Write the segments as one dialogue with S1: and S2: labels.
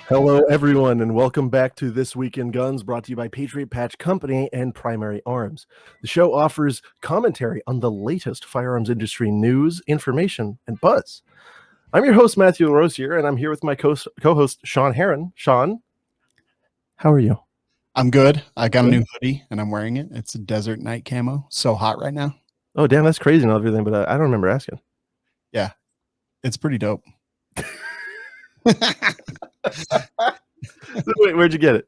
S1: Hello, everyone, and welcome back to This Week in Guns, brought to you by Patriot Patch Company and Primary Arms. The show offers commentary on the latest firearms industry news, information, and buzz. I'm your host, Matthew Rosier, and I'm here with my co-host, Sean Heron. Sean, how are you?
S2: I'm good. I got a new hoodie, and I'm wearing it. It's a desert night camo. So hot right now.
S1: Oh, damn, that's crazy and everything, but I don't remember asking.
S2: Yeah, it's pretty dope.
S1: Wait, where'd you get it?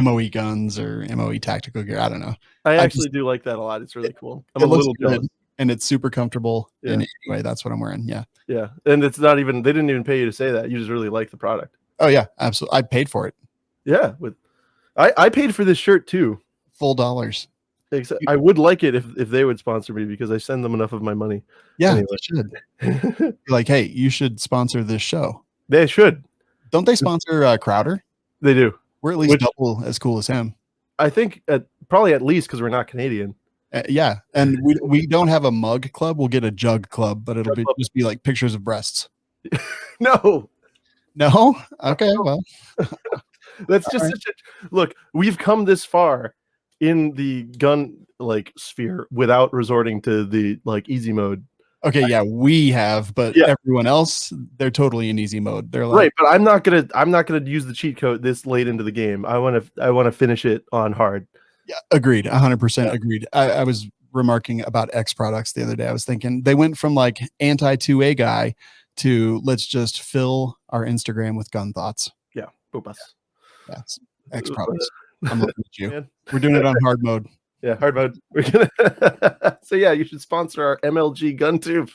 S2: MOE guns or MOE tactical gear. I don't know.
S1: I actually do like that a lot. It's really cool. I'm a little jealous.
S2: And it's super comfortable.
S1: Yeah.
S2: And anyway, that's what I'm wearing. Yeah.
S1: Yeah. And it's not even, they didn't even pay you to say that. You just really like the product.
S2: Oh yeah, absolutely. I paid for it.
S1: Yeah. I paid for this shirt too.
S2: Full dollars.
S1: Except I would like it if they would sponsor me because I send them enough of my money.
S2: Yeah,
S1: anyway.
S2: They should. Like, hey, you should sponsor this show.
S1: They should.
S2: Don't they sponsor Crowder?
S1: They do.
S2: We're at least double as cool as him.
S1: I think probably at least because we're not Canadian.
S2: Yeah, and we don't have a mug club. We'll get a jug club, but it'll just be like pictures of breasts.
S1: No.
S2: Okay, well,
S1: that's just such a look. We've come this far in the gun sphere without resorting to the easy mode.
S2: Okay, yeah, we have, but everyone else, they're totally in easy mode. They're like,
S1: right, but I'm not gonna use the cheat code this late into the game. I want to finish it on hard.
S2: Yeah, agreed, 100% agreed. I was remarking about X products the other day. I was thinking they went from like anti-2A guy to let's just fill our Instagram with gun thoughts.
S1: Yeah, FuddBusters.
S2: Yeah, X products. I'm looking at you. Man. We're doing it on hard mode.
S1: Yeah, hard mode. We're gonna. So yeah, you should sponsor our MLG GunTube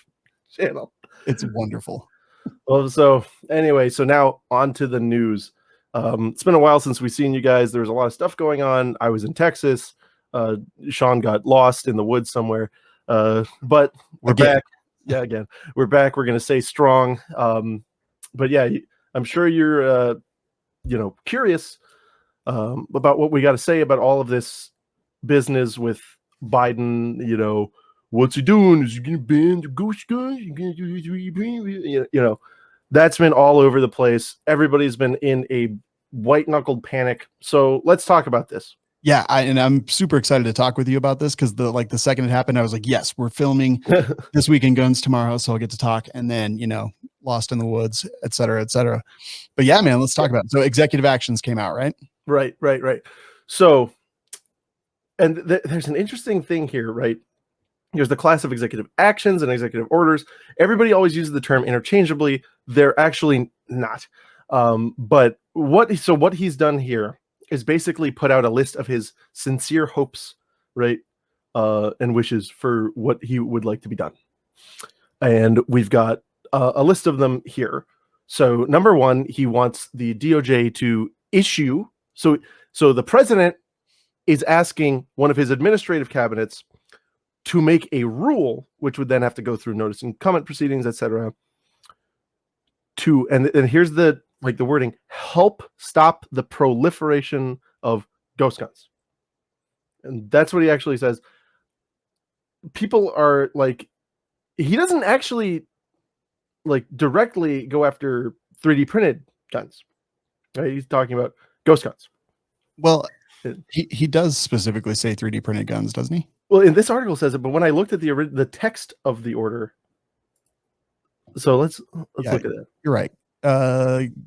S1: channel.
S2: It's wonderful.
S1: Well, so anyway, so now on to the news. It's been a while since we've seen you guys. There was a lot of stuff going on. I was in Texas. Sean got lost in the woods somewhere. But we're back. Yeah, again, we're back. We're gonna stay strong. But yeah, I'm sure you're curious about what we got to say about all of this business with Biden. What's he doing? Is he gonna ban the ghost guns? That's been all over the place. Everybody's been in a white knuckled panic. So let's talk about this.
S2: Yeah, I'm super excited to talk with you about this because the second it happened, I was like, yes, we're filming This Week in Guns tomorrow, so I'll get to talk. And then lost in the woods, et cetera, et cetera. But yeah, man, let's talk about it. So executive actions came out, right?
S1: Right. So, and there's an interesting thing here, right? There's the class of executive actions and executive orders. Everybody always uses the term interchangeably. They're actually not. But what he's done here is basically put out a list of his sincere hopes, right? And wishes for what he would like to be done. And we've got a list of them here. So number one, he wants the DOJ to issue. So the president is asking one of his administrative cabinets to make a rule, which would then have to go through notice and comment proceedings, etc. And here's the wording: help stop the proliferation of ghost guns. And that's what he actually says. People are he doesn't actually directly go after 3D printed guns. Right? He's talking about ghost guns.
S2: Well, he does specifically say 3D printed guns, doesn't he?
S1: Well, in this article says it, but when I looked at the text of the order, so let's look at that.
S2: You're right.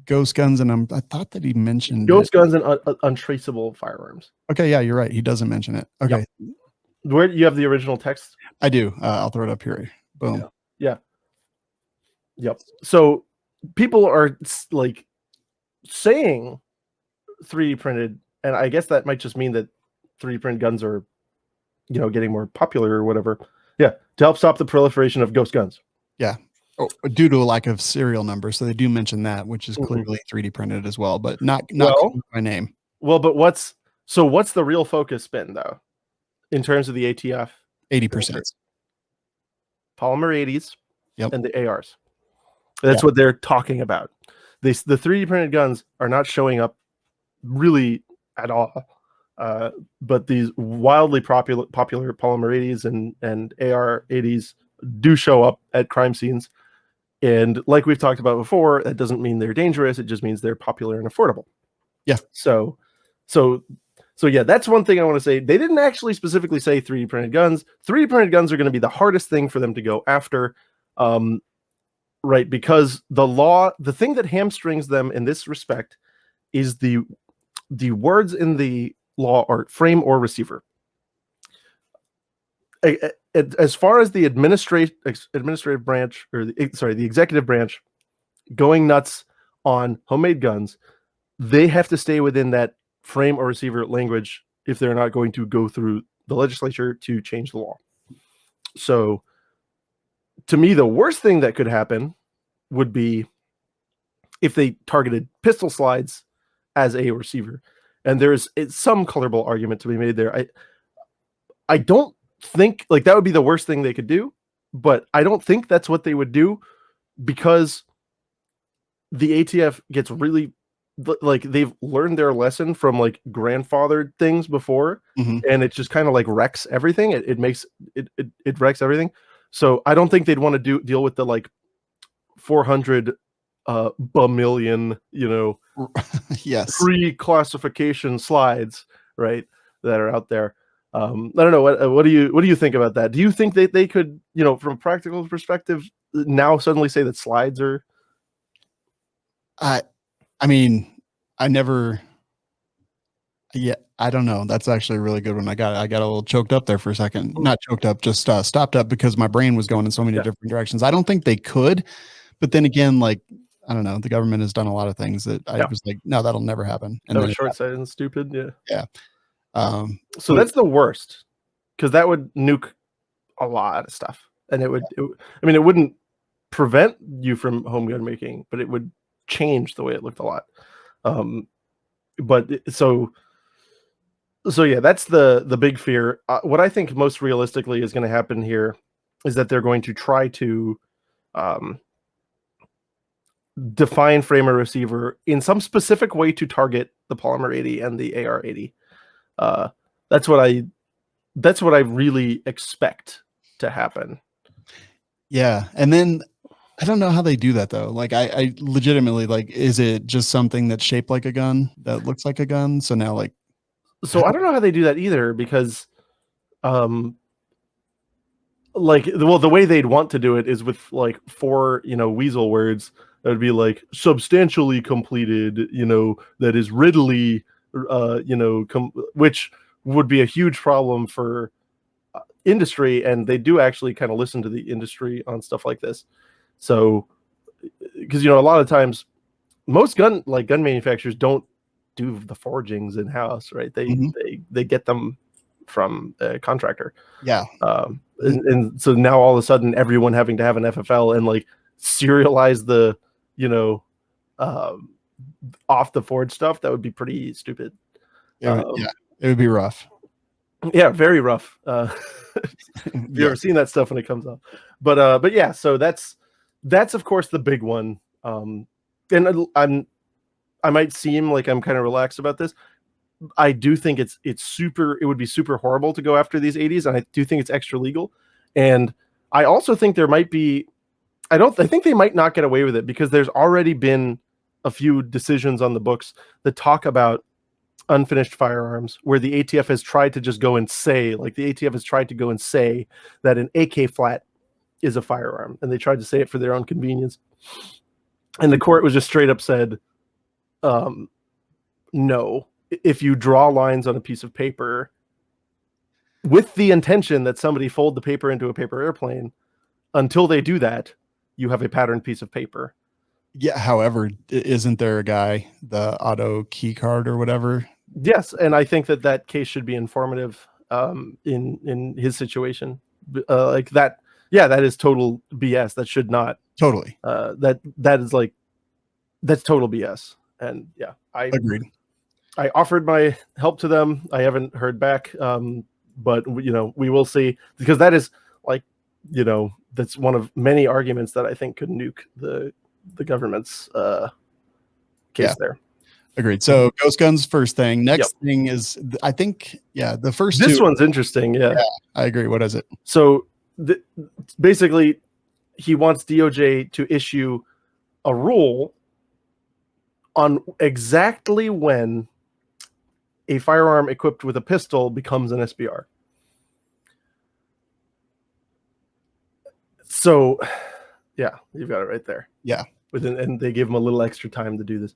S2: Ghost guns, and I thought that he mentioned
S1: ghost guns and untraceable firearms.
S2: Okay, yeah, you're right. He doesn't mention it. Okay,
S1: where do you have the original text?
S2: I do. I'll throw it up here. Boom.
S1: Yeah. Yep. So people are saying 3D printed, and I guess that might just mean that 3D printed guns are getting more popular or whatever. Yeah, to help stop the proliferation of ghost guns.
S2: Yeah, due to a lack of serial numbers, so they do mention that, which is clearly 3D printed as well, but not by name.
S1: Well, but what's the real focus been though, in terms of the ATF?
S2: 80%.
S1: Polymer 80s, and the ARs. That's
S2: Yeah.
S1: what they're talking about. The 3D printed guns are not showing up really at all. But these wildly popular polymer 80s and AR 80s do show up at crime scenes And like we've talked about before, that doesn't mean they're dangerous. It just means they're popular and affordable.
S2: Yeah.
S1: So yeah, that's one thing I want to say. They didn't actually specifically say 3D printed guns. 3D printed guns are going to be the hardest thing for them to go after, right? Because the thing that hamstrings them in this respect is the words in the law are frame or receiver. As far as the administrative branch, or the executive branch going nuts on homemade guns, they have to stay within that frame or receiver language if they're not going to go through the legislature to change the law. So to me, the worst thing that could happen would be if they targeted pistol slides as a receiver. And there's some colorable argument to be made there. I don't think like that would be the worst thing they could do, but I don't think that's what they would do, because the ATF gets really, like, they've learned their lesson from like grandfathered things before, and it just kind of like wrecks everything. It makes it wrecks everything. So I don't think they'd want to deal with the like 400 million,
S2: yes,
S1: pre-classification slides, right, that are out there. I don't know. What do you think about that? Do you think that they could, from a practical perspective, now suddenly say that slides are?
S2: I mean, I never. Yeah, I don't know. That's actually a really good one. I got a little choked up there for a second. Not choked up, just stopped up because my brain was going in so many different directions. I don't think they could, but then again, like, I don't know. The government has done a lot of things that I was like, no, that'll never happen. And
S1: that was short-sighted and stupid.
S2: Yeah.
S1: So that's the worst, because that would nuke a lot of stuff, and it wouldn't prevent you from home gun making, but it would change the way it looked a lot. But so yeah, that's the big fear. What I think most realistically is going to happen here is that they're going to try to define frame or receiver in some specific way to target the Polymer 80 and the AR 80. That's what I really expect to happen.
S2: Yeah, and then I don't know how they do that though. Like, I legitimately, like, is it just something that's shaped like a gun that looks like a gun? So now, like,
S1: I don't know how they do that either, because like, well, the way they'd want to do it is with like 4 weasel words that would be like substantially completed, that is readily which would be a huge problem for industry, and they do actually kind of listen to the industry on stuff like this. So, because a lot of times most gun manufacturers don't do the forgings in house, right? They get them from a contractor.
S2: Yeah.
S1: And so now all of a sudden everyone having to have an FFL and like serialize the off the forge stuff, that would be pretty stupid.
S2: Yeah, it would be rough.
S1: Yeah, very rough. You've ever seen that stuff when it comes up. But yeah, so that's of course the big one. And I might seem like I'm kind of relaxed about this. I do think it would be super horrible to go after these 80s, and I do think it's extra legal. And I also think there might be, I think they might not get away with it, because there's already been a few decisions on the books that talk about unfinished firearms where the ATF has tried to just go and say, like, the ATF has tried to go and say that an AK flat is a firearm, and they tried to say it for their own convenience. And the court was just straight up said, no, if you draw lines on a piece of paper with the intention that somebody fold the paper into a paper airplane, until they do that, you have a patterned piece of paper.
S2: Yeah. However, isn't there a guy, the auto key card or whatever?
S1: Yes, and I think that case should be informative in his situation. Like that. Yeah, that is total BS. That should not.
S2: Totally.
S1: That is like, that's total BS. And yeah, I
S2: agreed.
S1: I offered my help to them. I haven't heard back, but we will see, because that is like, that's one of many arguments that I think could nuke the government's case there.
S2: Agreed. So ghost guns first thing. Next thing is, I think, the first
S1: this one's interesting. Yeah,
S2: I agree. What is it?
S1: So basically, he wants DOJ to issue a rule on exactly when a firearm equipped with a pistol becomes an SBR. So, yeah, you've got it right there.
S2: Yeah.
S1: And they gave him a little extra time to do this.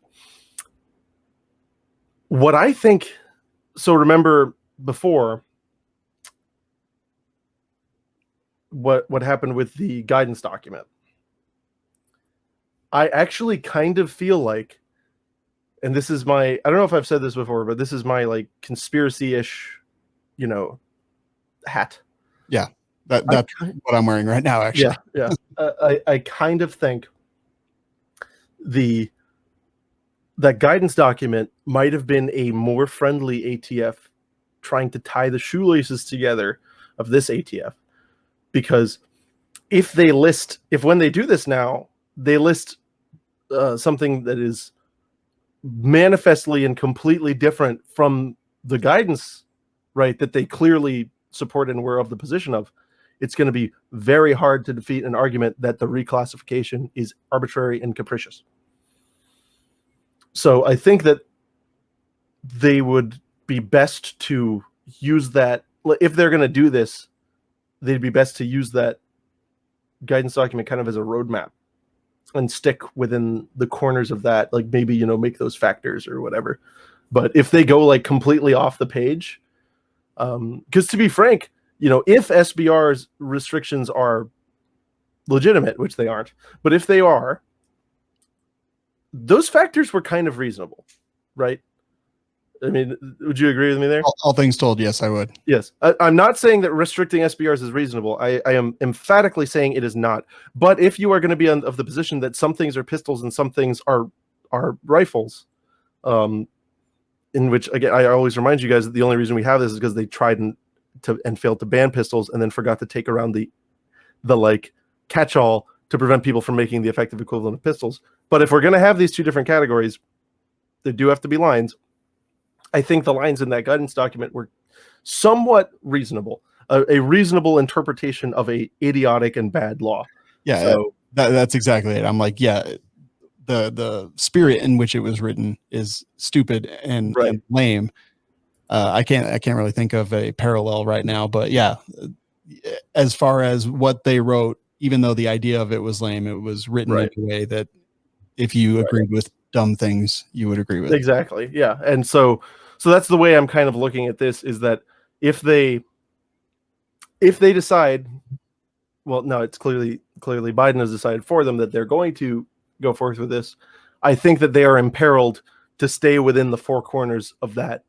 S1: What I think, so remember before what happened with the guidance document. I actually kind of feel like, and this is my, I don't know if I've said this before, but this is my like conspiracy-ish, hat.
S2: Yeah. That's what I'm wearing right now, actually.
S1: Yeah. I kind of think that guidance document might have been a more friendly ATF trying to tie the shoelaces together of this ATF. Because if when they do this now, they list something that is manifestly and completely different from the guidance, right, that they clearly support and were of the position of, it's going to be very hard to defeat an argument that the reclassification is arbitrary and capricious. So I think that they would be best to use that. If they're going to do this, they'd be best to use that guidance document kind of as a roadmap and stick within the corners of that, like maybe, make those factors or whatever. But if they go like completely off the page, because to be frank, if SBR's restrictions are legitimate, which they aren't, but if they are, those factors were kind of reasonable, right? I mean, would you agree with me there?
S2: All things told, yes, I would.
S1: Yes. I'm not saying that restricting SBRs is reasonable. I am emphatically saying it is not. But if you are going to be of the position that some things are pistols and some things are rifles, in which, again, I always remind you guys that the only reason we have this is because they tried and failed to ban pistols and then forgot to take around the like catch-all to prevent people from making the effective equivalent of pistols. But if we're going to have these two different categories, there do have to be lines. I think the lines in that guidance document were somewhat reasonable, a reasonable interpretation of a idiotic and bad law.
S2: Yeah, so that's exactly it. I'm like, yeah, the spirit in which it was written is stupid and lame. I can't really think of a parallel right now, but yeah, as far as what they wrote, even though the idea of it was lame, it was written in a way that if you agreed with dumb things, you would agree with.
S1: Exactly. Yeah. And so that's the way I'm kind of looking at this, is that if they decide, well, no, it's clearly Biden has decided for them that they're going to go forth with this. I think that they are imperiled to stay within the four corners of that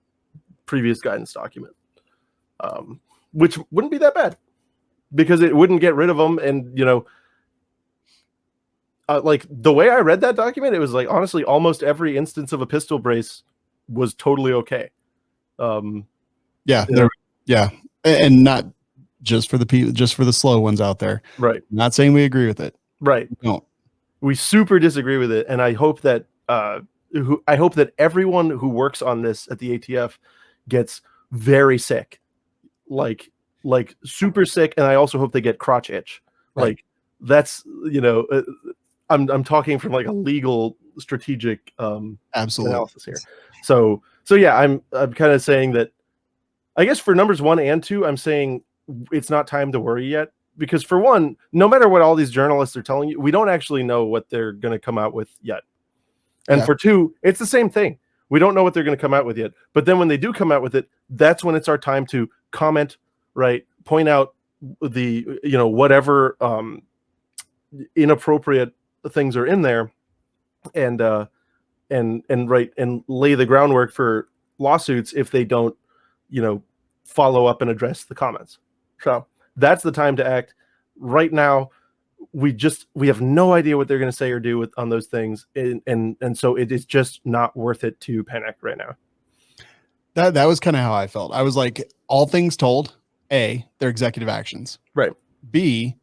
S1: previous guidance document, which wouldn't be that bad because it wouldn't get rid of them. And, like the way I read that document, it was like, honestly, almost every instance of a pistol brace was totally okay.
S2: Yeah. And not just for the people, just for the slow ones out there.
S1: Right.
S2: Not saying we agree with it.
S1: Right.
S2: No.
S1: We super disagree with it. And I hope that, everyone who works on this at the ATF gets very sick, like super sick. And I also hope they get crotch itch. Right. Like that's, I'm talking from like a legal strategic analysis here. So yeah, I'm kind of saying that, I guess for numbers 1 and 2, I'm saying it's not time to worry yet, because for one, no matter what all these journalists are telling you, we don't actually know what they're going to come out with yet. And for 2, it's the same thing. We don't know what they're going to come out with yet. But then when they do come out with it, that's when it's our time to comment, right? Point out the, whatever inappropriate things are in there, and lay the groundwork for lawsuits if they don't, follow up and address the comments. So that's the time to act. Right now, we have no idea what they're going to say or do on those things, and so it is just not worth it to panic right now.
S2: That was kind of how I felt. I was like, all things told, A, they're executive actions.
S1: Right.
S2: B,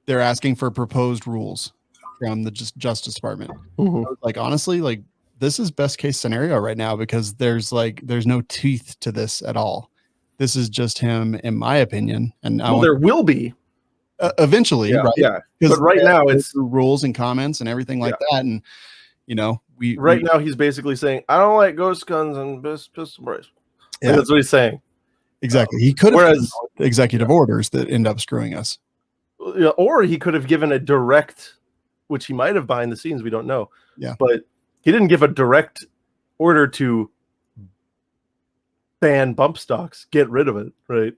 S2: they're asking for proposed rules from the Justice Department.
S1: Mm-hmm.
S2: Like, honestly, like this is best case scenario right now, because there's no teeth to this at all. This is just him, in my opinion. And
S1: there will be
S2: Eventually,
S1: Yeah,
S2: right?
S1: yeah.
S2: Because
S1: But right now it's
S2: rules and comments and everything like that. And, you know,
S1: right now he's basically saying, I don't like ghost guns and pistol brace.
S2: Yeah.
S1: Like, that's what he's saying.
S2: Exactly. He could have
S1: whereas
S2: executive orders that end up screwing us.
S1: Or he could have given a direct, which he might have behind the scenes, we don't know.
S2: Yeah.
S1: But he didn't give a direct order to ban bump stocks, get rid of it, right?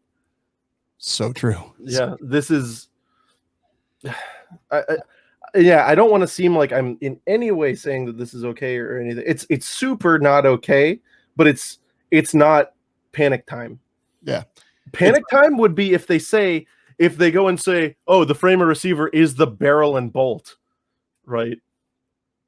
S2: So true.
S1: Yeah, this is I don't want to seem like I'm in any way saying that this is okay or anything. It's super not okay, but it's not panic time.
S2: Yeah.
S1: Panic time would be if they go and say, oh, the frame of receiver is the barrel and bolt, right?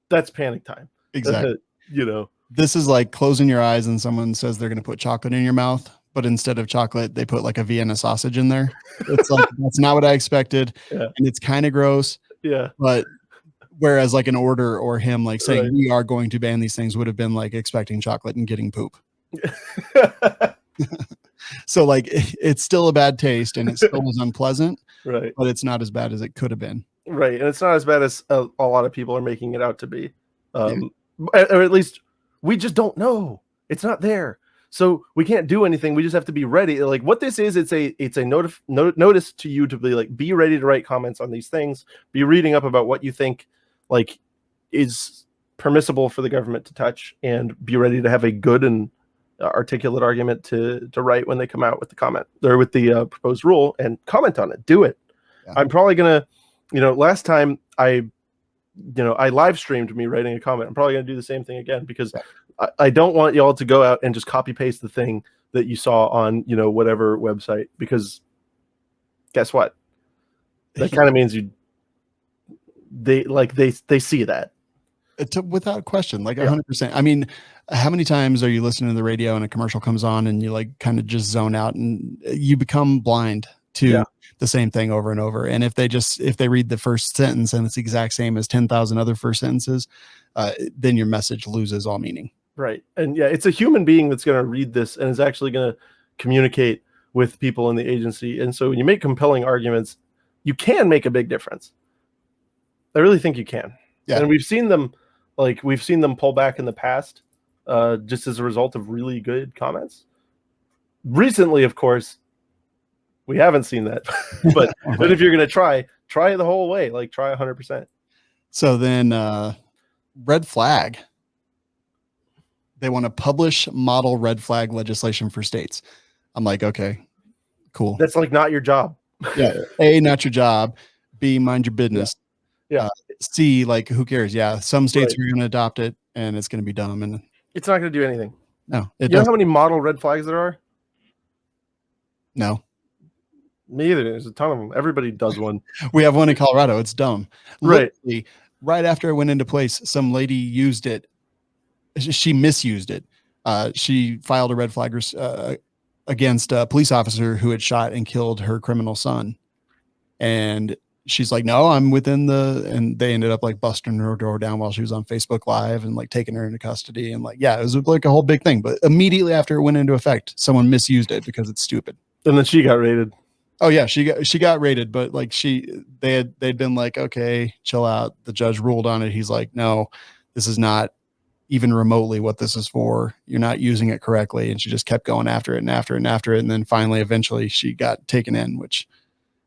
S1: That's panic time.
S2: Exactly.
S1: You know,
S2: this is like closing your eyes and someone says they're going to put chocolate in your mouth, but instead of chocolate, they put like a Vienna sausage in there. It's like, that's not what I expected.
S1: Yeah.
S2: And it's kind of gross.
S1: Yeah.
S2: But whereas like an order or him like saying
S1: Right.
S2: we are going to ban these things would have been like expecting chocolate and getting poop. So like it's still a bad taste and it still was unpleasant,
S1: right?
S2: But it's not as bad as it could have been.
S1: Right. And it's not as bad as a lot of people are making it out to be. Or at least we just don't know. It's not there. So we can't do anything. We just have to be ready. Like what this is, it's a notice to you to be like, be ready to write comments on these things, be reading up about what you think like is permissible for the government to touch, and be ready to have a good and articulate argument to write when they come out with the comment or with the proposed rule, and comment on it. Do it. Yeah. I'm probably going to, last time I live streamed me writing a comment. I'm probably going to do the same thing again, because I don't want y'all to go out and just copy paste the thing that you saw on, whatever website, because guess what? That kind of means they see that.
S2: Without question, like 100%. I mean, how many times are you listening to the radio and a commercial comes on and you like kind of just zone out and you become blind to the same thing over and over? And if they read the first sentence and it's the exact same as 10,000 other first sentences, then your message loses all meaning.
S1: Right. And it's a human being that's going to read this and is actually going to communicate with people in the agency. And so when you make compelling arguments, you can make a big difference. I really think you can. Yeah. And we've seen them pull back in the past, just as a result of really good comments. Recently, of course, we haven't seen that. But but if you're going to try the whole way, like try 100%.
S2: So then red flag. They want to publish model red flag legislation for states. I'm like, okay, cool.
S1: That's like not your job.
S2: Yeah. A, not your job. B, mind your business.
S1: Yeah.
S2: C, like, who cares? Yeah. Some states are going to adopt it and it's going to be dumb. And
S1: it's not going to do anything.
S2: No.
S1: You know how many model red flags there are?
S2: No.
S1: Me either. There's a ton of them. Everybody does one.
S2: We have one in Colorado. It's dumb.
S1: Right.
S2: Literally, right after it went into place, some lady used it. She misused it. She filed a red flag against a police officer who had shot and killed her criminal son. And she's like, no, I'm within and they ended up like busting her door down while she was on Facebook Live and like taking her into custody. And like, it was like a whole big thing. But immediately after it went into effect, someone misused it because it's stupid.
S1: And then she got raided.
S2: Oh yeah, she got raided, but like they'd been like, okay, chill out. The judge ruled on it. He's like, no, this is not even remotely what this is for. You're not using it correctly. And she just kept going after it and after it and after it. And then finally, eventually she got taken in, which,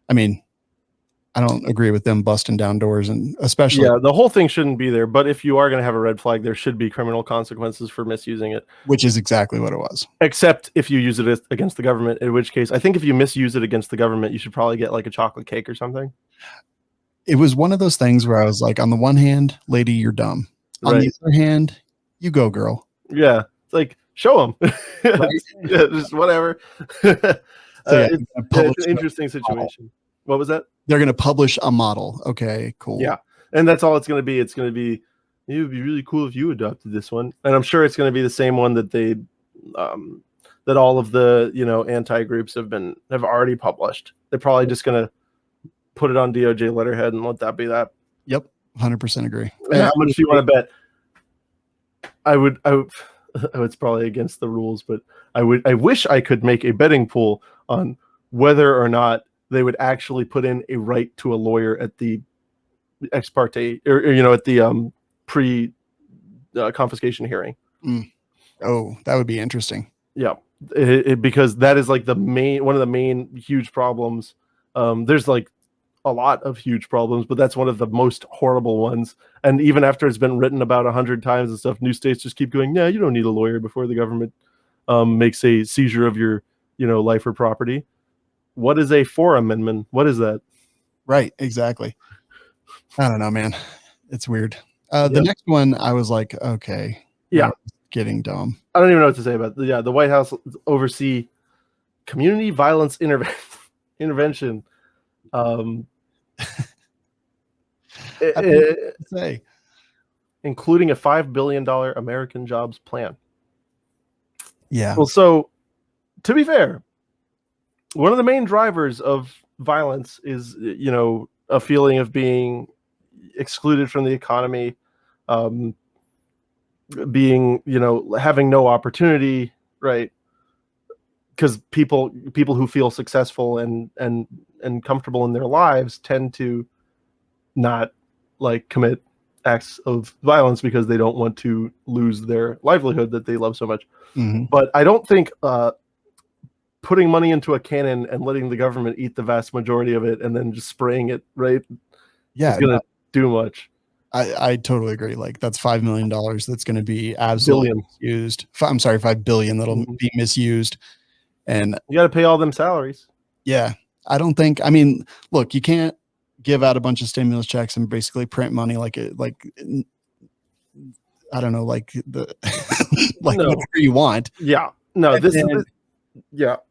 S2: I mean, I don't agree with them busting down doors, and especially
S1: the whole thing shouldn't be there. But if you are going to have a red flag, there should be criminal consequences for misusing it,
S2: which is exactly what it was.
S1: Except if you use it against the government, in which case I think if you misuse it against the government, you should probably get like a chocolate cake or something.
S2: It was one of those things where I was like, on the one hand, lady, you're dumb. On the other hand, you go, girl.
S1: Yeah. It's like, show them. Yeah, just whatever. It's an interesting situation. What was that?
S2: They're going to publish a model. Okay, cool.
S1: Yeah. And that's all it's going to be. It's going to be, it would be really cool if you adopted this one. And I'm sure it's going to be the same one that they, that all of the, anti-groups have already published. They're probably just going to put it on DOJ letterhead and let that be that.
S2: Yep. 100% agree.
S1: And how much do you want to bet? I would, it's probably against the rules, but I wish I could make a betting pool on whether or not they would actually put in a right to a lawyer at the ex parte, or at the pre confiscation hearing.
S2: Oh, that would be interesting.
S1: Yeah, because that is like one of the main huge problems. There's like a lot of huge problems, but that's one of the most horrible ones. And even after it's been written about 100 times and stuff, new states just keep going, yeah, you don't need a lawyer before the government makes a seizure of your, life or property. What is a Four Amendment? What is that?
S2: Right, exactly. I don't know, man. It's weird. The next one, I was like, okay,
S1: yeah,
S2: getting dumb.
S1: I don't even know what to say about it. The White House oversee community violence intervention.
S2: Say,
S1: including a $5 billion American jobs plan.
S2: Yeah.
S1: Well, so to be fair, one of the main drivers of violence is, a feeling of being excluded from the economy, being, having no opportunity, right? Because people who feel successful and comfortable in their lives tend to not like commit acts of violence because they don't want to lose their livelihood that they love so much.
S2: Mm-hmm.
S1: But I don't think putting money into a cannon and letting the government eat the vast majority of it and then just spraying it, right?
S2: Yeah,
S1: is going to do much.
S2: I totally agree. Like that's $5 million that's going to be absolutely misused. I'm sorry, $5 billion that'll be misused. And
S1: you got to pay all them salaries.
S2: Yeah. I don't think, I mean, look, you can't give out a bunch of stimulus checks and basically print money like I don't know, like the like
S1: no.
S2: whatever you want.
S1: Yeah. No,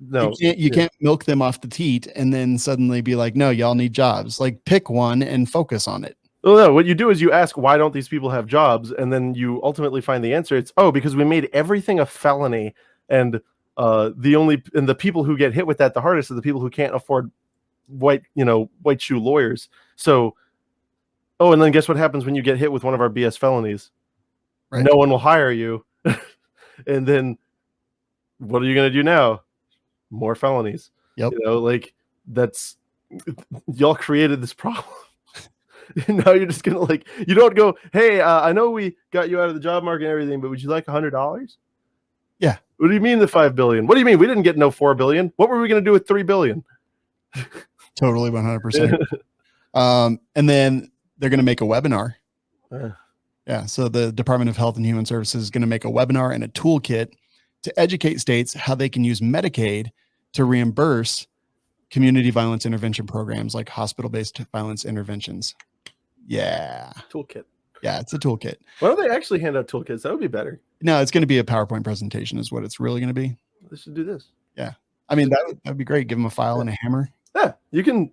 S1: no.
S2: You can't milk them off the teat and then suddenly be like, no, y'all need jobs. Like pick one and focus on it.
S1: Well, no, what you do is you ask, why don't these people have jobs? And then you ultimately find the answer. It's, because we made everything a felony. And the people who get hit with that the hardest are the people who can't afford white shoe lawyers. So, and then guess what happens when you get hit with one of our BS felonies? Right. No one will hire you. And then what are you going to do now? More felonies.
S2: Yep.
S1: That's, y'all created this problem. Now you're just gonna you don't go, hey, I know we got you out of the job market and everything, but would you like $100?
S2: Yeah.
S1: What do you mean the $5 billion? What do you mean we didn't get no $4 billion? What were we gonna do with $3 billion?
S2: Totally 100%. And then they're gonna make a webinar. Yeah. So the Department of Health and Human Services is gonna make a webinar and a toolkit to educate states how they can use Medicaid to reimburse community violence intervention programs like hospital-based violence interventions. Yeah.
S1: Toolkit.
S2: Yeah, it's a toolkit.
S1: Why don't they actually hand out toolkits? That would be better.
S2: No, it's going to be a PowerPoint presentation is what it's really going to be.
S1: They should do this.
S2: Yeah. I mean, that would be great. Give them a file and a hammer.
S1: Yeah, you can.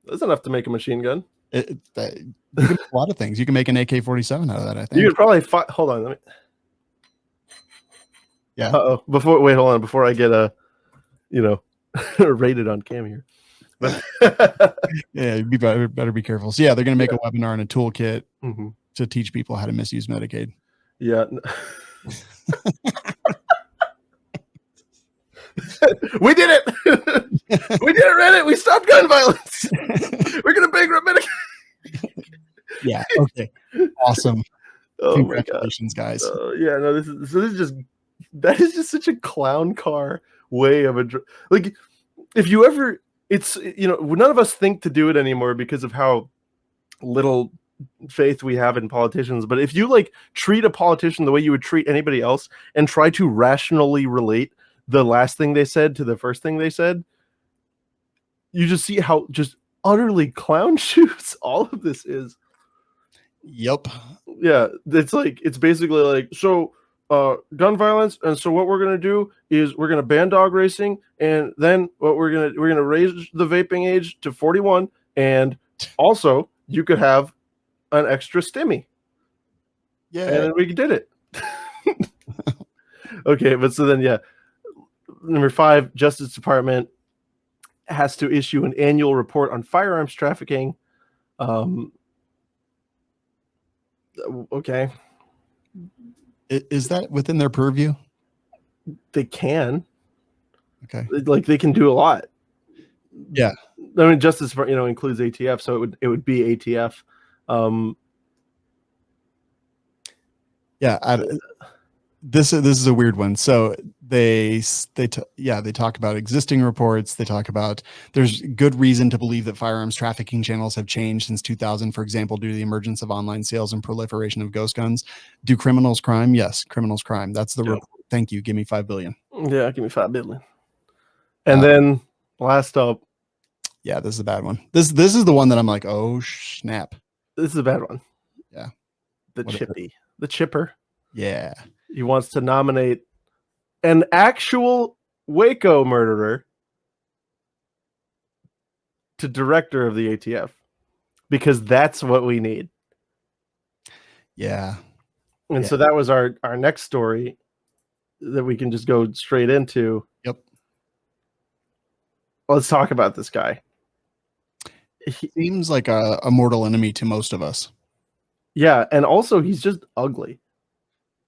S1: That's enough to make a machine gun.
S2: You can make a lot of things. You can make an AK-47 out of that, I think.
S1: You could probably hold on. Let me.
S2: Yeah.
S1: Hold on. Before I get rated on cam here.
S2: Yeah, you better be careful. So yeah, they're going to make a webinar and a toolkit to teach people how to misuse Medicaid.
S1: Yeah. We did it. We did it, Reddit. We stopped gun violence. We're going to bankrupt Medicaid.
S2: Yeah. Okay. Awesome.
S1: Oh
S2: Congratulations, guys.
S1: Yeah. No, that is just such a clown car way of if you ever, it's, none of us think to do it anymore because of how little faith we have in politicians. But if you treat a politician the way you would treat anybody else and try to rationally relate the last thing they said to the first thing they said, you just see how just utterly clown shoes all of this is.
S2: Yep.
S1: Yeah. It's basically so gun violence, and so what we're going to do is we're going to ban dog racing, and then we're going to raise the vaping age to 41, and also you could have an extra stimmy.
S2: Yeah.
S1: And then we did it. Okay, but so then number 5, Justice Department has to issue an annual report on firearms trafficking. Okay.
S2: Is that within their purview?
S1: They can.
S2: Okay.
S1: They can do a lot.
S2: Yeah.
S1: I mean, justice for, includes ATF, so it would be ATF.
S2: This is a weird one. So they talk about existing reports. They talk about there's good reason to believe that firearms trafficking channels have changed since 2000, for example, due to the emergence of online sales and proliferation of ghost guns. Do criminals crime? Yes, criminals crime. That's the report. Thank you. Give me $5 billion.
S1: Yeah, give me $5 billion. And then last up.
S2: Yeah, this is a bad one. This is the one that I'm like, oh snap.
S1: This is a bad one.
S2: Yeah.
S1: The chipper.
S2: Yeah.
S1: He wants to nominate an actual Waco murderer to director of the ATF, because that's what we need.
S2: Yeah.
S1: And so that was our next story that we can just go straight into.
S2: Yep.
S1: Let's talk about this guy.
S2: He seems like a mortal enemy to most of us.
S1: Yeah, and also he's just ugly.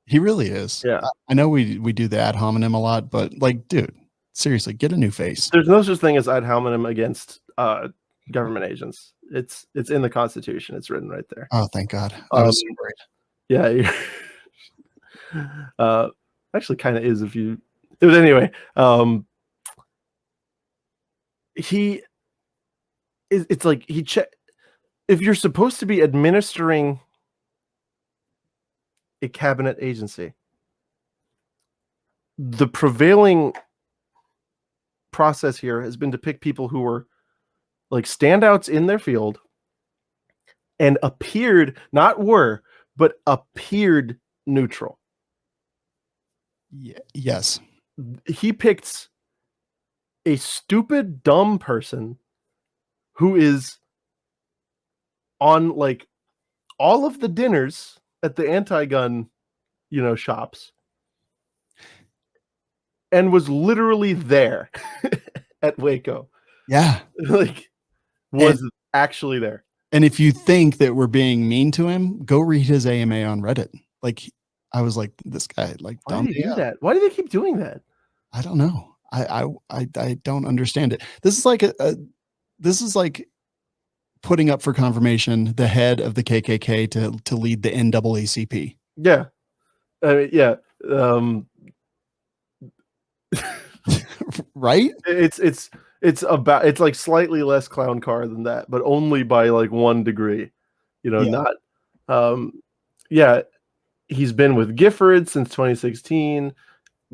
S2: He really is.
S1: Yeah.
S2: I know we do the ad hominem a lot, but like, dude, seriously, get a new face.
S1: There's no such thing as ad hominem against government agents. It's in the Constitution. It's written right there.
S2: Oh, thank God. I was so worried.
S1: Yeah. Actually kind of is but anyway, it's like if you're supposed to be administering a cabinet agency, the prevailing process here has been to pick people who were like standouts in their field and appeared neutral.
S2: Yeah, yes.
S1: He picked a stupid, dumb person who is on like all of the dinners at the anti-gun, shops, and was literally there at Waco.
S2: Yeah.
S1: Actually there.
S2: And if you think that we're being mean to him, go read his AMA on Reddit. Like, I was like, this guy, like,
S1: why do they do that? Why do they keep doing that?
S2: I don't know. I don't understand it. This is like putting up for confirmation the head of the KKK to lead the NAACP.
S1: Yeah. I mean, yeah.
S2: Right?
S1: It's like slightly less clown car than that, but only by like 1 degree. Not he's been with Gifford since 2016.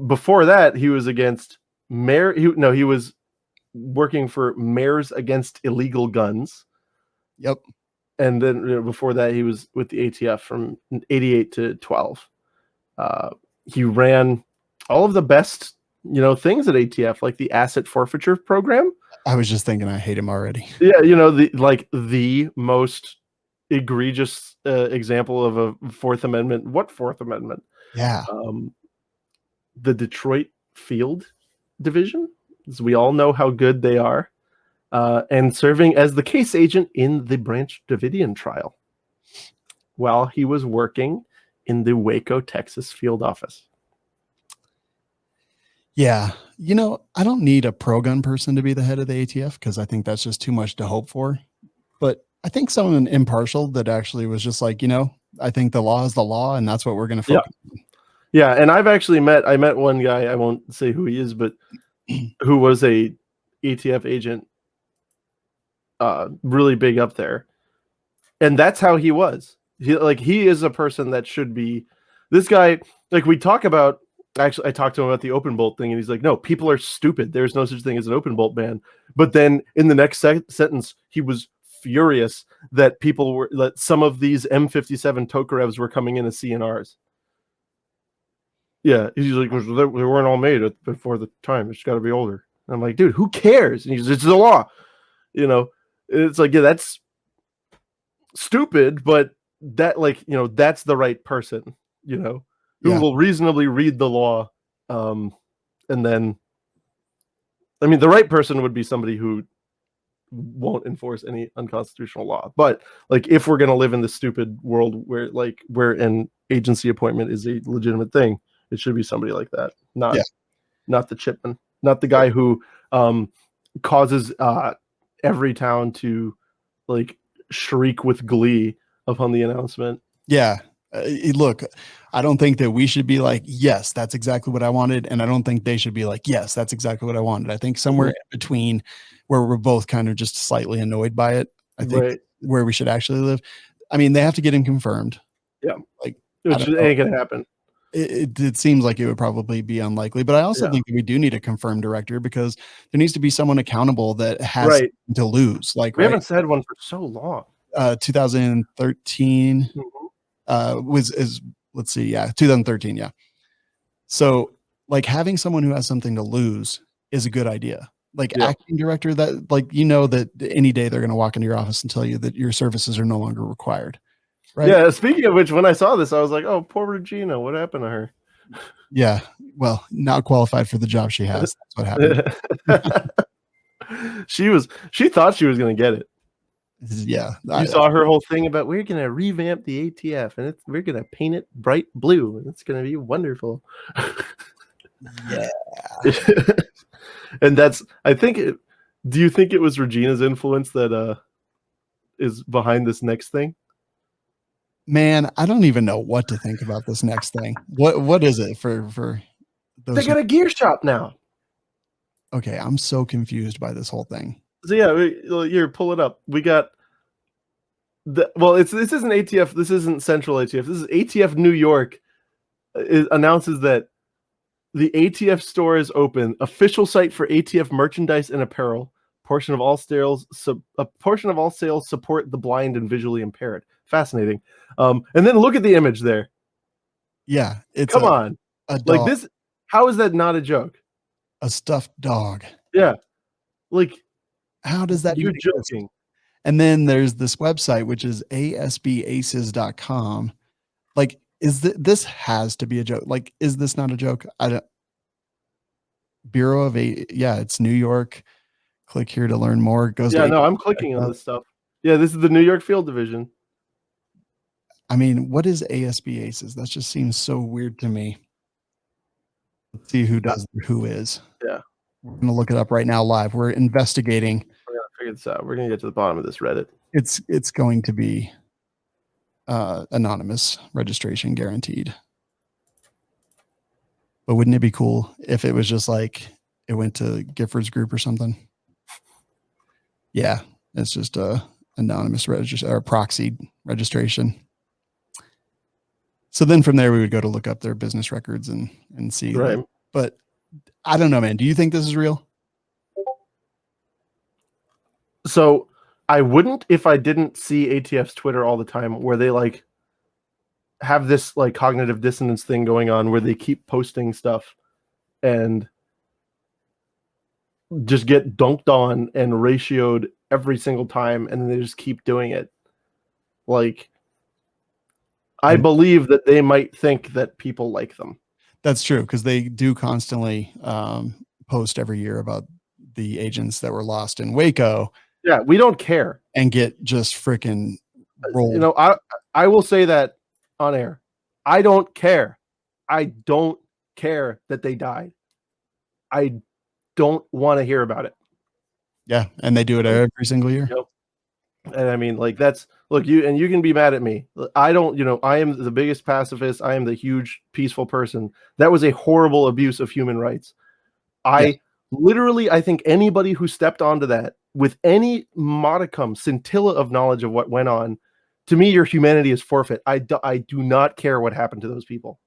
S1: Before that, he was against he was working for Mayors Against Illegal Guns.
S2: Yep.
S1: And then before that, he was with the ATF from 88 to 12. He ran all of the best, things at ATF, like the asset forfeiture program.
S2: I was just thinking, I hate him already.
S1: Yeah, the most egregious example of a Fourth Amendment. What Fourth Amendment?
S2: Yeah.
S1: The Detroit Field Division, as we all know how good they are. And serving as the case agent in the Branch Davidian trial while he was working in the Waco, Texas field office.
S2: Yeah. I don't need a pro-gun person to be the head of the ATF because I think that's just too much to hope for. But I think someone impartial that actually was just like, I think the law is the law and that's what we're going to focus on.
S1: Yeah. And I've actually met one guy, I won't say who he is, but who was a ATF agent, really big up there. And that's how he was. He is a person that should be this guy. Like we talk about, actually, I talked to him about the open bolt thing and he's like, no, people are stupid. There's no such thing as an open bolt ban. But then in the next sentence, he was furious that some of these M57 Tokarevs were coming in as CNRs. Yeah. He's like, they weren't all made before the time. It's got to be older. And I'm like, dude, who cares? And he's like, it's the law. It's like, yeah, that's stupid, but that that's the right person, who will reasonably read the law. And then, the right person would be somebody who won't enforce any unconstitutional law. But if we're going to live in this stupid world where an agency appointment is a legitimate thing, it should be somebody like that. Not the Chipman, not the guy who causes every town to like shriek with glee upon the announcement.
S2: Yeah. Look, I don't think that we should be like, yes, that's exactly what I wanted. And I don't think they should be like, yes, that's exactly what I wanted. I think somewhere in between where we're both kind of just slightly annoyed by it, I think where we should actually live. I mean, they have to get him confirmed.
S1: Yeah.
S2: Like,
S1: which ain't going to happen.
S2: It seems like it would probably be unlikely, but I also think that we do need a confirmed director because there needs to be someone accountable that has to lose. Like,
S1: we haven't said one for so long.
S2: 2013 let's see. Yeah. 2013. Yeah. So like having someone who has something to lose is a good idea. Like acting director that like, that any day they're going to walk into your office and tell you that your services are no longer required. Right.
S1: Yeah. Speaking of which, when I saw this, I was like, oh, poor Regina. What happened to her?
S2: Yeah. Well, not qualified for the job she has. That's what happened.
S1: She thought she was going to get it.
S2: Yeah.
S1: You saw her whole thing about we're going to revamp the ATF and we're going to paint it bright blue and it's going to be wonderful.
S2: Yeah.
S1: And that's, I think, do you think it was Regina's influence that is behind this next thing?
S2: Man, I don't even know what to think about this next thing. What is it for those?
S1: They got a gear shop now.
S2: Okay, I'm so confused by this whole thing.
S1: So yeah, here, pull it up. We got this isn't ATF. This isn't Central ATF. This is ATF New York. It announces that the ATF store is open. Official site for ATF merchandise and apparel. Portion of all sales support the blind and visually impaired. Fascinating. And then look at the image there.
S2: Yeah, it's
S1: come on.
S2: A dog.
S1: Like this. How is that not a joke?
S2: A stuffed dog.
S1: Yeah. Like,
S2: how does that
S1: you're
S2: even
S1: joking?
S2: And then there's this website, which is asbaces.com. Like, this has to be a joke. Like, is this not a joke? I don't. Bureau of it's New York. Click here to learn more. It goes.
S1: I'm clicking on this stuff. Yeah, this is the New York Field Division.
S2: I mean, what is ASB Aces? That just seems so weird to me. Let's see who does who is.
S1: Yeah.
S2: We're going to look it up right now live. We're investigating.
S1: We're going to figure this out. We're going to get to the bottom of this Reddit.
S2: It's going to be anonymous registration guaranteed. But wouldn't it be cool if it was just like it went to Gifford's group or something? Yeah, it's just a anonymous registration or proxy registration. So then from there we would go to look up their business records and see.
S1: Right.
S2: But I don't know, man. Do you think this is real?
S1: So I wouldn't if I didn't see ATF's Twitter all the time where they like have this like cognitive dissonance thing going on where they keep posting stuff and just get dunked on and ratioed every single time and then they just keep doing it. Like, I believe that they might think that people like them.
S2: That's true, because they do constantly post every year about the agents that were lost in Waco.
S1: Yeah, we don't care.
S2: And get just freaking rolled.
S1: I will say that on air. I don't care. I don't care that they died. I don't want to hear about it.
S2: Yeah, and they do it every single year.
S1: Yep. And I mean, like, that's, look, you can be mad at me. I don't, I am the biggest pacifist. I am the huge peaceful person. That was a horrible abuse of human rights. I think anybody who stepped onto that with any modicum, scintilla of knowledge of what went on, to me, your humanity is forfeit. I do not care what happened to those people.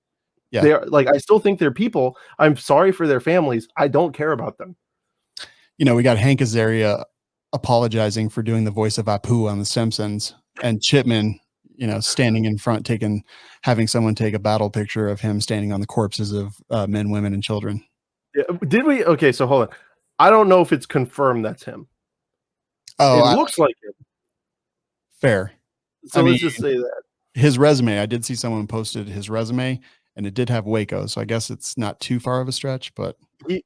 S1: Yeah. They are, like, I still think they're people. I'm sorry for their families. I don't care about them.
S2: We got Hank Azaria apologizing for doing the voice of Apu on The Simpsons, and Chipman, standing in front, having someone take a battle picture of him standing on the corpses of men, women, and children.
S1: Yeah, did we? Okay, so hold on. I don't know if it's confirmed that's him.
S2: Oh,
S1: it looks like him.
S2: Fair.
S1: So let's just say that
S2: his resume. I did see someone posted his resume, and it did have Waco, so I guess it's not too far of a stretch. But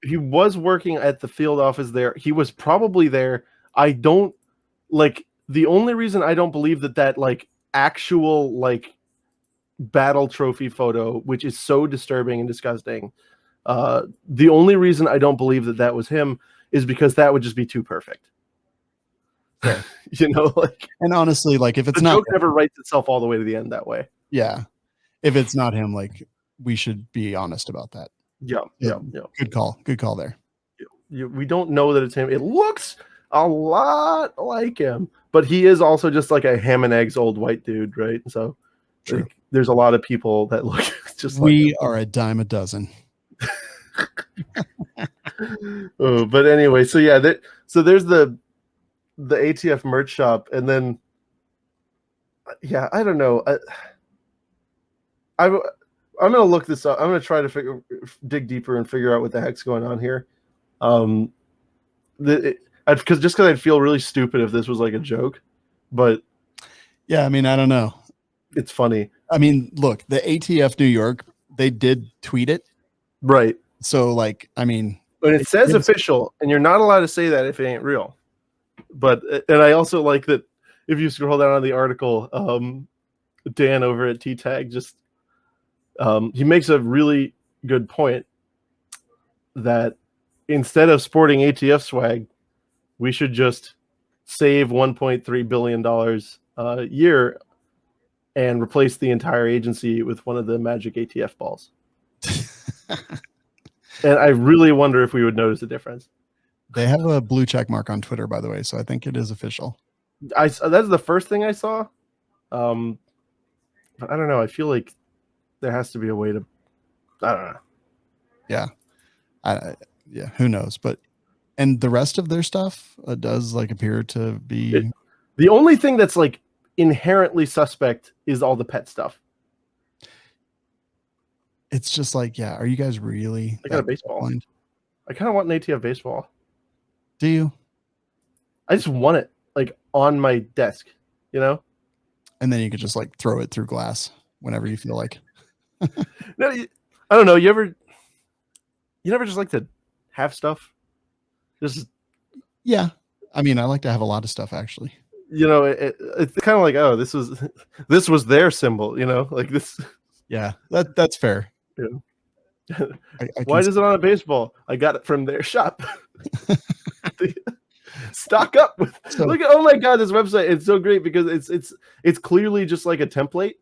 S1: he was working at the field office there. He was probably there. I don't like, the only reason I don't believe that like actual like battle trophy photo, which is so disturbing and disgusting. The only reason I don't believe that was him is because that would just be too perfect. You know, like,
S2: and honestly, like if it's
S1: the
S2: not,
S1: joke never writes itself all the way to the end that way.
S2: yeah, if it's not him, like we should be honest about that.
S1: Yeah.
S2: Good call there.
S1: We don't know that it's him. It looks a lot like him, but he is also just like a ham and eggs old white dude, right? So like, there's a lot of people that look just like
S2: we are a dime a dozen.
S1: But anyway, so yeah, so there's the ATF merch shop, and then yeah, I don't know. I'm gonna look this up. I'm gonna try to dig deeper and figure out what the heck's going on here. Because I'd feel really stupid if this was like a joke, but
S2: yeah, I mean, I don't know.
S1: It's funny.
S2: I mean, look, the ATF New York, they did tweet it,
S1: right?
S2: So, like, I mean,
S1: but it says official, and you're not allowed to say that if it ain't real. But and I also like that if you scroll down on the article, Dan over at T-Tag just he makes a really good point that instead of sporting ATF swag, we should just save $1.3 billion a year and replace the entire agency with one of the magic ATF balls. And I really wonder if we would notice a difference.
S2: They have a blue check mark on Twitter, by the way, so I think it is official.
S1: That's the first thing I saw. But I don't know. I feel like there has to be a way to. I don't know.
S2: Yeah, yeah. Who knows? But and the rest of their stuff does like appear to be.
S1: The only thing that's like inherently suspect is all the pet stuff.
S2: It's just like, yeah. Are you guys really?
S1: I got a baseball. Blind? I kind of want an ATF baseball.
S2: Do you?
S1: I just want it like on my desk, you know.
S2: And then you could just like throw it through glass whenever you feel like.
S1: No, I don't know. You never just like to have stuff. Just
S2: yeah. I mean, I like to have a lot of stuff actually.
S1: You know, it's kind of like, oh, this was their symbol, you know, like this.
S2: Yeah, that's fair.
S1: Yeah. Why is it on a baseball? I got it from their shop. Stock up. Look at, oh my god, this website, it's so great because it's clearly just like a template.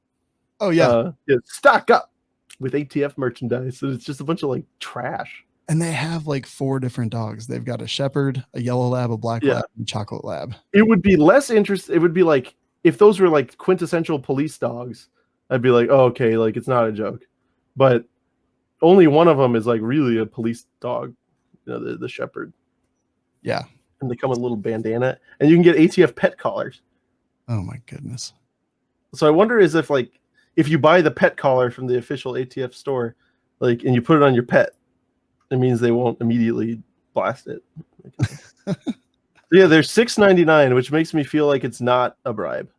S2: Oh yeah.
S1: Stock up with ATF merchandise. And it's just a bunch of like trash.
S2: And they have like 4 different dogs. They've got a shepherd, a yellow lab, a black lab, and a chocolate lab.
S1: It would be less interest. It would be like if those were like quintessential police dogs, I'd be like, oh, okay, like it's not a joke. But only one of them is like really a police dog, you know, the shepherd.
S2: Yeah.
S1: And they come with a little bandana, and you can get ATF pet collars.
S2: Oh my goodness.
S1: So I wonder if you buy the pet collar from the official ATF store, like, and you put it on your pet, it means they won't immediately blast it. Yeah, they're $6.99, which makes me feel like it's not a bribe.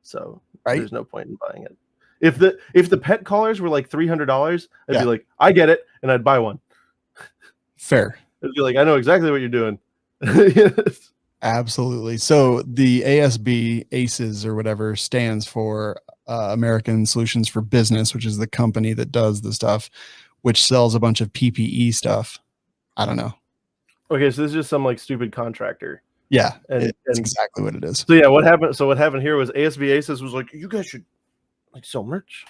S1: So There's no point in buying it. If the pet collars were like $300, I'd be like, I get it, and I'd buy one.
S2: Fair.
S1: I'd be like, I know exactly what you're doing.
S2: Absolutely. So the ASB, ACES or whatever, stands for American Solutions for Business, which is the company that does the stuff, which sells a bunch of PPE stuff. I don't know.
S1: Okay, so this is just some like stupid contractor.
S2: Yeah,
S1: and
S2: exactly what it is.
S1: So yeah, what happened here was ASB ACES was like, you guys should like sell merch,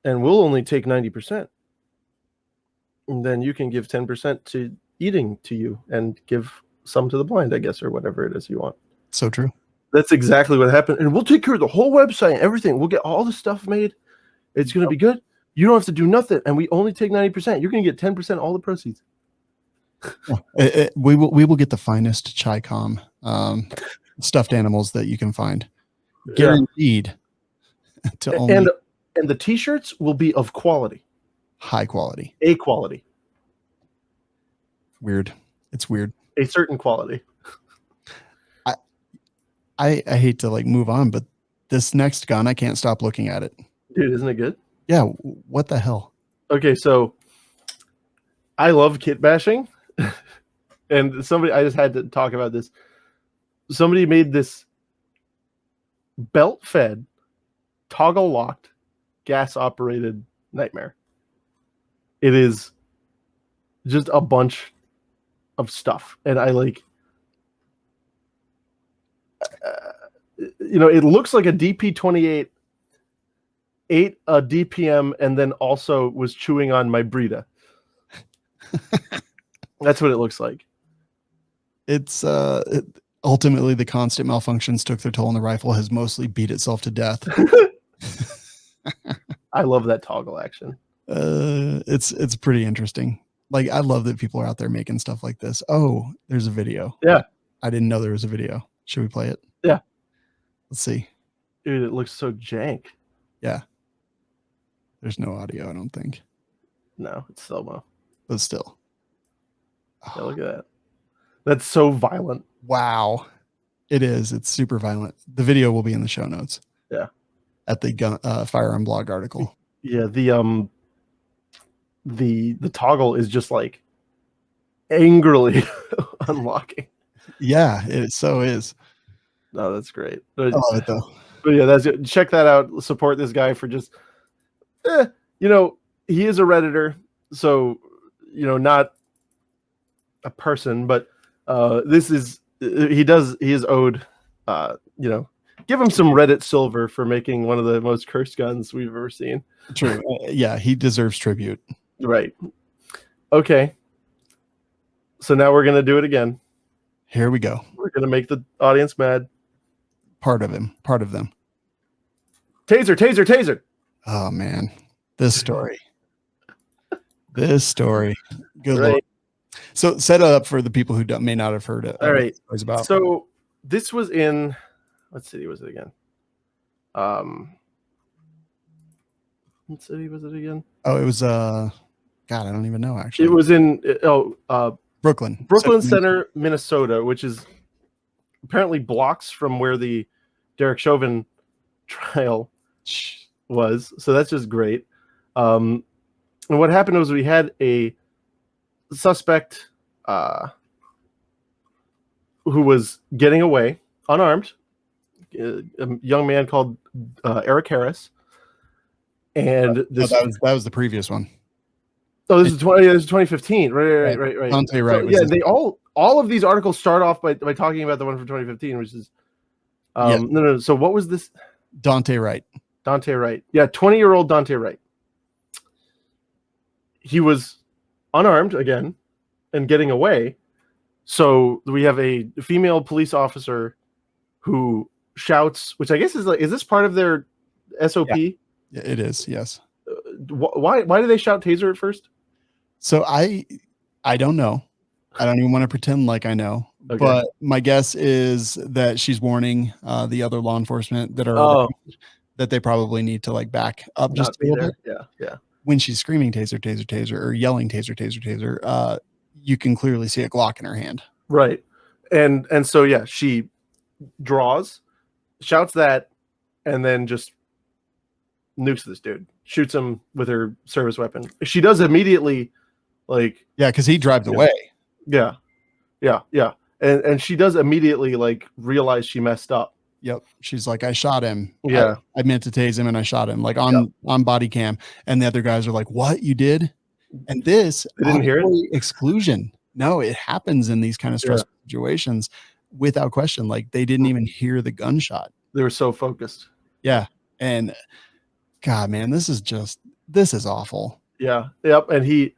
S1: and we'll only take 90%, and then you can give 10% to eating to you and give some to the blind, I guess, or whatever it is you want.
S2: So true.
S1: That's exactly what happened. And we'll take care of the whole website and everything. We'll get all the stuff made. It's going to be good. You don't have to do nothing. And we only take 90%. You're going to get 10% all the proceeds.
S2: We will get the finest Chi-Com stuffed animals that you can find. Guaranteed.
S1: And the t-shirts will be of quality.
S2: High quality.
S1: A quality.
S2: Weird. It's weird.
S1: A certain quality.
S2: I hate to like move on, but this next gun, I can't stop looking at it.
S1: Dude, isn't it good?
S2: Yeah. What the hell?
S1: Okay, so I love kit bashing. And I just had to talk about this. Somebody made this belt-fed, toggle-locked, gas-operated nightmare. It is just a bunch of stuff, and it looks like a DP-28 ate a DPM and then also was chewing on my Brita. That's what it looks like.
S2: It's ultimately the constant malfunctions took their toll, and the rifle has mostly beat itself to death.
S1: I love that toggle action.
S2: It's pretty interesting. Like, I love that people are out there making stuff like this. Oh, there's a video.
S1: Yeah.
S2: I didn't know there was a video. Should we play it?
S1: Yeah.
S2: Let's see.
S1: Dude, it looks so jank.
S2: Yeah. There's no audio, I don't think.
S1: No, it's slow-mo.
S2: But still.
S1: Yeah, look at that. That's so violent.
S2: Wow. It is. It's super violent. The video will be in the show notes.
S1: Yeah.
S2: At the Firearm blog article.
S1: Yeah, the toggle is just like angrily unlocking.
S2: Yeah, it so is.
S1: No, that's great.
S2: I love it though.
S1: But yeah, that's it. Check that out. Support this guy for just he is a Redditor, so not a person, but he is owed give him some Reddit silver for making one of the most cursed guns we've ever seen.
S2: True. Yeah, he deserves tribute.
S1: Right. Okay. So now we're going to do it again.
S2: Here we go.
S1: We're going to make the audience mad.
S2: Part of them.
S1: Taser, taser, taser.
S2: Oh, man. This story. Good
S1: right.
S2: Lord. So set it up for the people who may not have heard it.
S1: All right.
S2: About.
S1: So this was in, what city was it again? What city was it again?
S2: Oh, it was, God, I don't even know, actually.
S1: It was in,
S2: Brooklyn
S1: Center, Minnesota, which is apparently blocks from where the Derek Chauvin trial was. So that's just great. And what happened was we had a suspect who was getting away unarmed, a young man called Eric Harris. And this
S2: that was the previous one.
S1: Oh, this is 2015. Right.
S2: Dante Wright.
S1: So, yeah, they all of these articles start off by talking about the one from 2015, which is no. So what was this?
S2: Dante Wright.
S1: Yeah, 20-year-old Dante Wright. He was unarmed again and getting away. So we have a female police officer who shouts, which I guess is this part of their SOP?
S2: Yeah, it is. Yes.
S1: Why do they shout taser at first?
S2: So I don't know. I don't even want to pretend like I know. Okay. But my guess is that she's warning the other law enforcement that are that they probably need to like back up just a little bit.
S1: Yeah.
S2: When she's screaming taser, taser, taser, or yelling taser, taser, taser, you can clearly see a Glock in her hand.
S1: Right. And so yeah, she draws, shouts that, and then just nukes this dude. Shoots him with her service weapon. She does immediately, like,
S2: yeah, because he drives away.
S1: Yeah. And she does immediately like realize she messed up.
S2: Yep. She's like, I shot him.
S1: Yeah.
S2: I meant to tase him and I shot him, like on body cam. And the other guys are like, what, you did? And this
S1: they didn't hear it?
S2: Exclusion. No, it happens in these kind of stressful situations without question. Like they didn't even hear the gunshot.
S1: They were so focused.
S2: Yeah. And God, man, this is awful.
S1: Yeah. Yep. And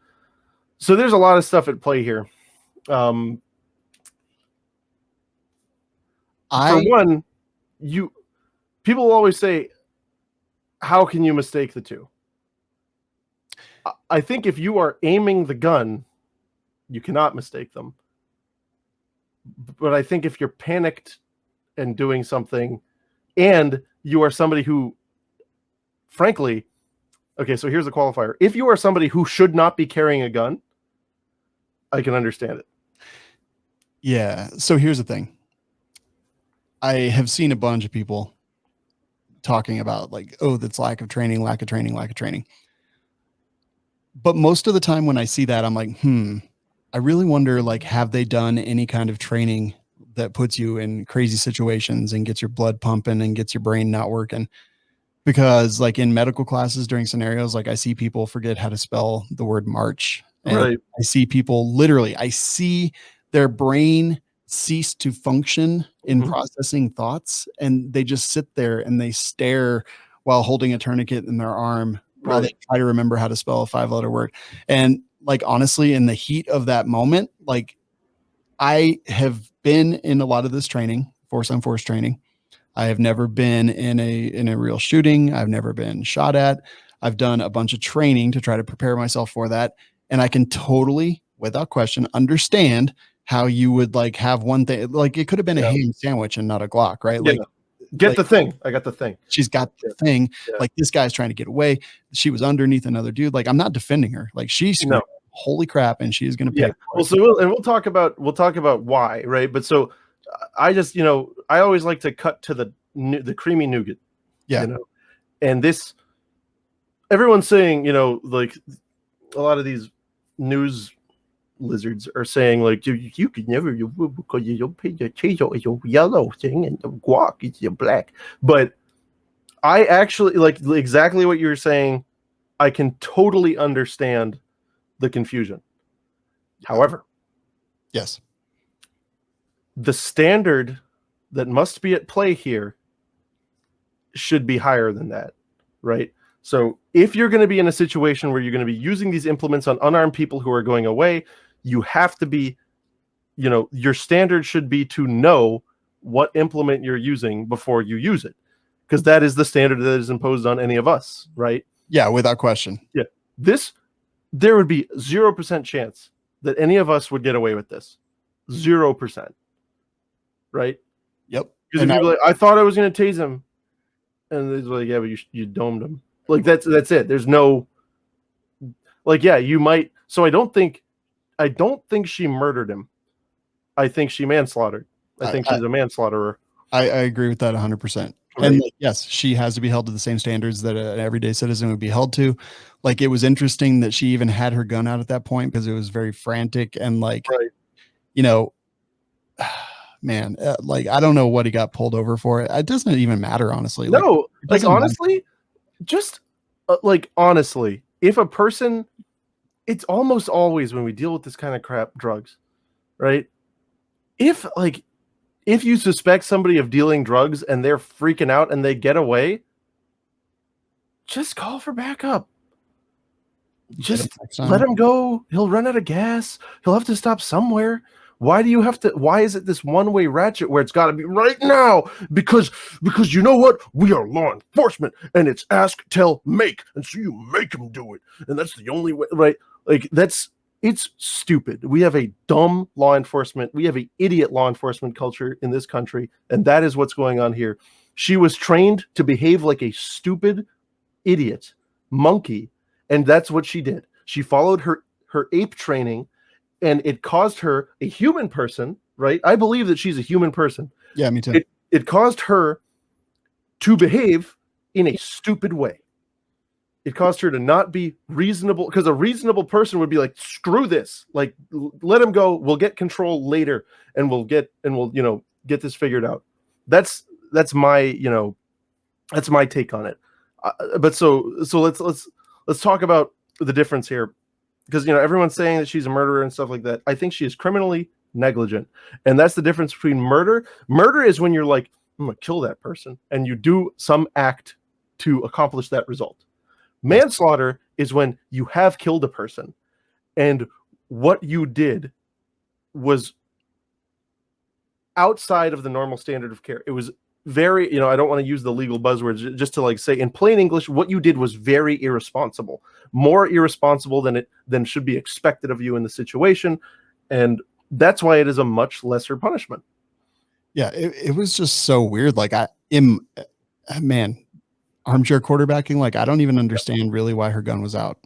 S1: so there's a lot of stuff at play here. For one, people will always say, how can you mistake the two? I think if you are aiming the gun, you cannot mistake them. But I think if you're panicked and doing something, and you are somebody who, frankly, okay, so here's the qualifier. If you are somebody who should not be carrying a gun, I can understand it.
S2: Yeah. So here's the thing. I have seen a bunch of people talking about like, oh, that's lack of training. But most of the time when I see that, I'm like, I really wonder, like, have they done any kind of training that puts you in crazy situations and gets your blood pumping and gets your brain not working? Because like in medical classes during scenarios, like I see people forget how to spell the word March. And
S1: right.
S2: I see people literally, I see their brain cease to function in
S1: Mhm.
S2: processing thoughts, and they just sit there and they stare while holding a tourniquet in their arm while they
S1: Right.
S2: try to remember how to spell a 5-letter word. And like, honestly, in the heat of that moment, like, I have been in a lot of this training, force on force training. I have never been in a real shooting. I've never been shot at. I've done a bunch of training to try to prepare myself for that. And I can totally, without question, understand how you would like have one thing, like it could have been a
S1: Yeah.
S2: ham sandwich and not a Glock, right?
S1: Yeah. Get
S2: Like
S1: the thing. I got the thing.
S2: she's got the thing.
S1: Yeah.
S2: Like, this guy's trying to get away. She was underneath another dude. Like, I'm not defending her. Like, she screwed
S1: No.
S2: up. Holy crap, and she is going to
S1: Yeah.
S2: pay for
S1: Well,
S2: it.
S1: so we'll talk about why, right? But so I just, I always like to cut to the creamy nougat,
S2: Yeah.
S1: and this, everyone's saying, like a lot of these news lizards are saying, like, you could never, because you don't pay your taser is your yellow thing and the guac is your black. But I actually, like, exactly what you're saying. I can totally understand the confusion. However,
S2: Yes.
S1: the standard that must be at play here should be higher than that, right? So if you're going to be in a situation where you're going to be using these implements on unarmed people who are going away, you have to be, your standard should be to know what implement you're using before you use it, because that is the standard that is imposed on any of us, right?
S2: Yeah, without question.
S1: Yeah. There would be 0% chance that any of us would get away with this. 0%. Right?
S2: Yep.
S1: Because if you're like, I thought I was going to tase him, and it's like, yeah, but you domed him. Like, that's it. There's no, like, yeah, you might. So I don't think she murdered him. I think she manslaughtered. I think she's a manslaughterer.
S2: I agree with that 100%. Right. And like, yes, she has to be held to the same standards that an everyday citizen would be held to. Like, it was interesting that she even had her gun out at that point because it was very frantic and like,
S1: right.
S2: Man, like, I don't know what he got pulled over for. It doesn't even matter, honestly.
S1: No, like honestly, just like honestly, if a person, it's almost always when we deal with this kind of crap, drugs, right? If you suspect somebody of dealing drugs and they're freaking out and they get away, just call for backup. Just let him go. He'll run out of gas. He'll have to stop somewhere. Why is it this one-way ratchet where it's got to be right now? Because you know what? We are law enforcement, and it's ask, tell, make. And so you make them do it. And that's the only way, right? Like, it's stupid. We have a dumb law enforcement. We have an idiot law enforcement culture in this country, and that is what's going on here. She was trained to behave like a stupid idiot monkey, and that's what she did. She followed her ape training, and it caused her, a human person, right? I believe that she's a human person.
S2: Yeah, me too.
S1: It caused her to behave in a stupid way. It caused her to not be reasonable, because a reasonable person would be like, screw this. Like, let him go. We'll get control later, and we'll get this figured out. That's my, that's my take on it. But so let's talk about the difference here. Because, everyone's saying that she's a murderer and stuff like that. I think she is criminally negligent. And that's the difference between murder. Murder is when you're like, I'm going to kill that person. And you do some act to accomplish that result. Manslaughter is when you have killed a person. And what you did was outside of the normal standard of care. It was very, I don't want to use the legal buzzwords, just to like say in plain English, what you did was very irresponsible, more irresponsible than should be expected of you in the situation. And that's why it is a much lesser punishment.
S2: Yeah. It was just so weird. Like, armchair quarterbacking. Like, I don't even understand really why her gun was out.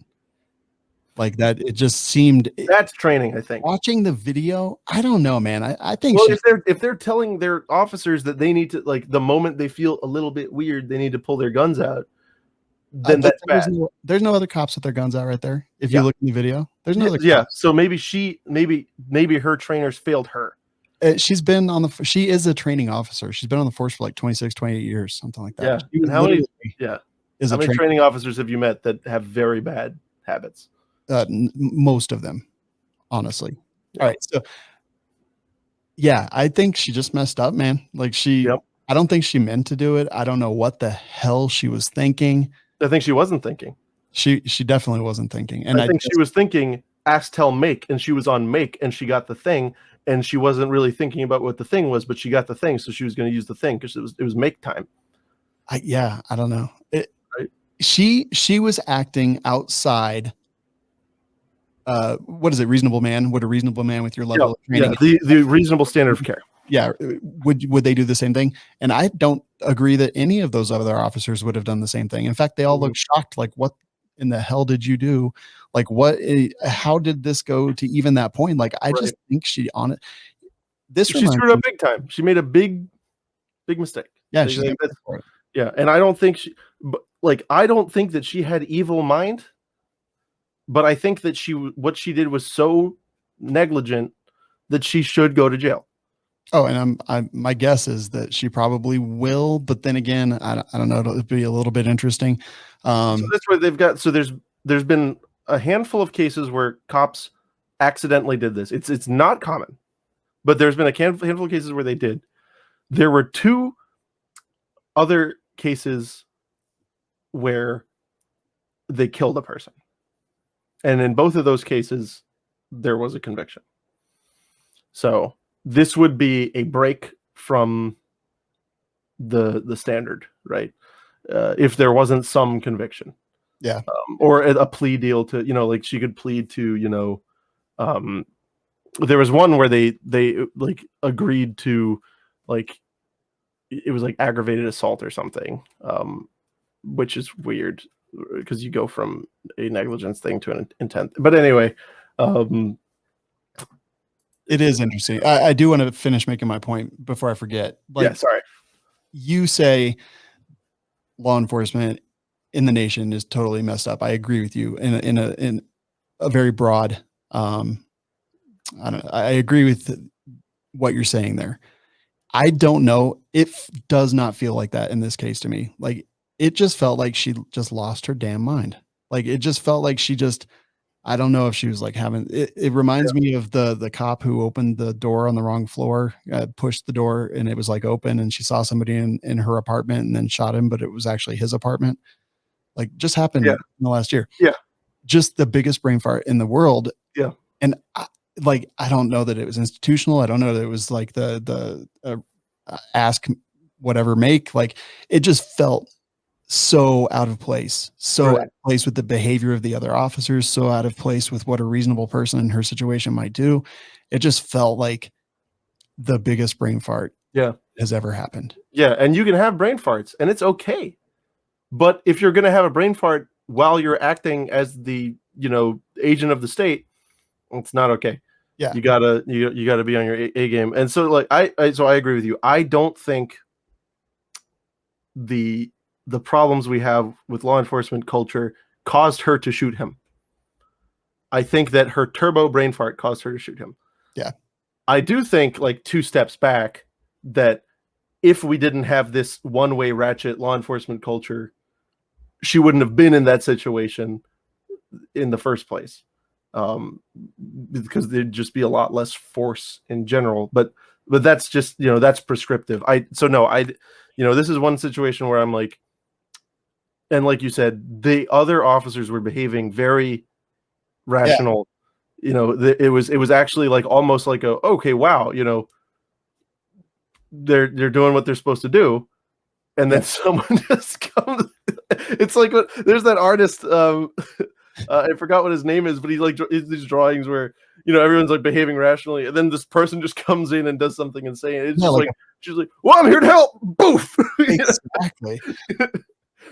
S2: Like that, it just seemed,
S1: that's training. I think
S2: watching the video, I don't know, man. I think
S1: if they're telling their officers that they need to, like, the moment they feel a little bit weird, they need to pull their guns out, then that's bad.
S2: There's no other cops with their guns out right there. If you look in the video, there's no other cops.
S1: So maybe her trainers failed her.
S2: She's been she is a training officer. She's been on the force for like 26, 28 years, something like that.
S1: Yeah. And how many training officers have you met that have very bad habits?
S2: Most of them, honestly. All right. So Yeah, I think she just messed up, man. Like
S1: Yep.
S2: I don't think she meant to do it. I don't know what the hell she was thinking.
S1: I think she wasn't thinking.
S2: She definitely wasn't thinking. And
S1: I think she was thinking ask, tell, make, and she was on make, and she got the thing, and she wasn't really thinking about what the thing was, but she got the thing, so she was going to use the thing because it was make time.
S2: I don't know.
S1: Right.
S2: She was acting outside. What is it? Reasonable man? Would a reasonable man with your level of training?
S1: Yeah, the reasonable standard of care.
S2: Yeah. Would they do the same thing? And I don't agree that any of those other officers would have done the same thing. In fact, they all look shocked. Like, what in the hell did you do? Like, how did this go to even that point? Like, I just think she
S1: screwed up big time. She made a big mistake.
S2: Yeah.
S1: Yeah. And I don't think I don't think that she had evil mind, but I think that what she did was so negligent that she should go to jail.
S2: Oh, and my guess is that she probably will, but then again, I don't know. It'll be a little bit interesting.
S1: So that's where they've got. So there's been a handful of cases where cops accidentally did this. It's not common, but there's been a handful of cases where they did. There were 2 other cases where they killed a person, and in both of those cases, there was a conviction. So this would be a break from the standard, right? If there wasn't some conviction, or a plea deal to, like she could plead to, there was one where they like agreed to, like, it was like aggravated assault or something, which is weird because you go from a negligence thing to an intent. But anyway,
S2: it is interesting. I do want to finish making my point before I forget.
S1: Yeah, sorry.
S2: You say law enforcement in the nation is totally messed up. I agree with you in a very broad. I agree with what you're saying there. I don't know. It does not feel like that in this case to me. Like, it just felt like she just lost her damn mind. Like, it just felt like she just, I don't know if she was like having, it reminds me of the cop who opened the door on the wrong floor, pushed the door and it was like open, and she saw somebody in her apartment and then shot him, but it was actually his apartment. Like, just happened in the last year.
S1: Yeah.
S2: Just the biggest brain fart in the world.
S1: Yeah.
S2: And I don't know that it was institutional. I don't know that it was like the ask whatever make, like, it just felt so out of place, out of place with the behavior of the other officers, so out of place with what a reasonable person in her situation might do. It just felt like the biggest brain fart has ever happened.
S1: Yeah. And you can have brain farts and it's okay. But if you're going to have a brain fart while you're acting as the, agent of the state, it's not okay.
S2: Yeah.
S1: You gotta be on your A game. And so, like, I agree with you. I don't think the problems we have with law enforcement culture caused her to shoot him. I think that her turbo brain fart caused her to shoot him.
S2: Yeah.
S1: I do think, like, 2 steps back, that if we didn't have this one-way ratchet law enforcement culture, she wouldn't have been in that situation in the first place. Because there'd just be a lot less force in general, but that's just, that's prescriptive. This is one situation where I'm like, and like you said, the other officers were behaving very rational. It was actually like almost like okay, wow, they're doing what they're supposed to do, and then someone just comes. It's like there's that artist. I forgot what his name is, but he like these drawings where everyone's like behaving rationally, and then this person just comes in and does something insane. It's just like she's like, "Well, I'm here to help." Boof.
S2: Exactly,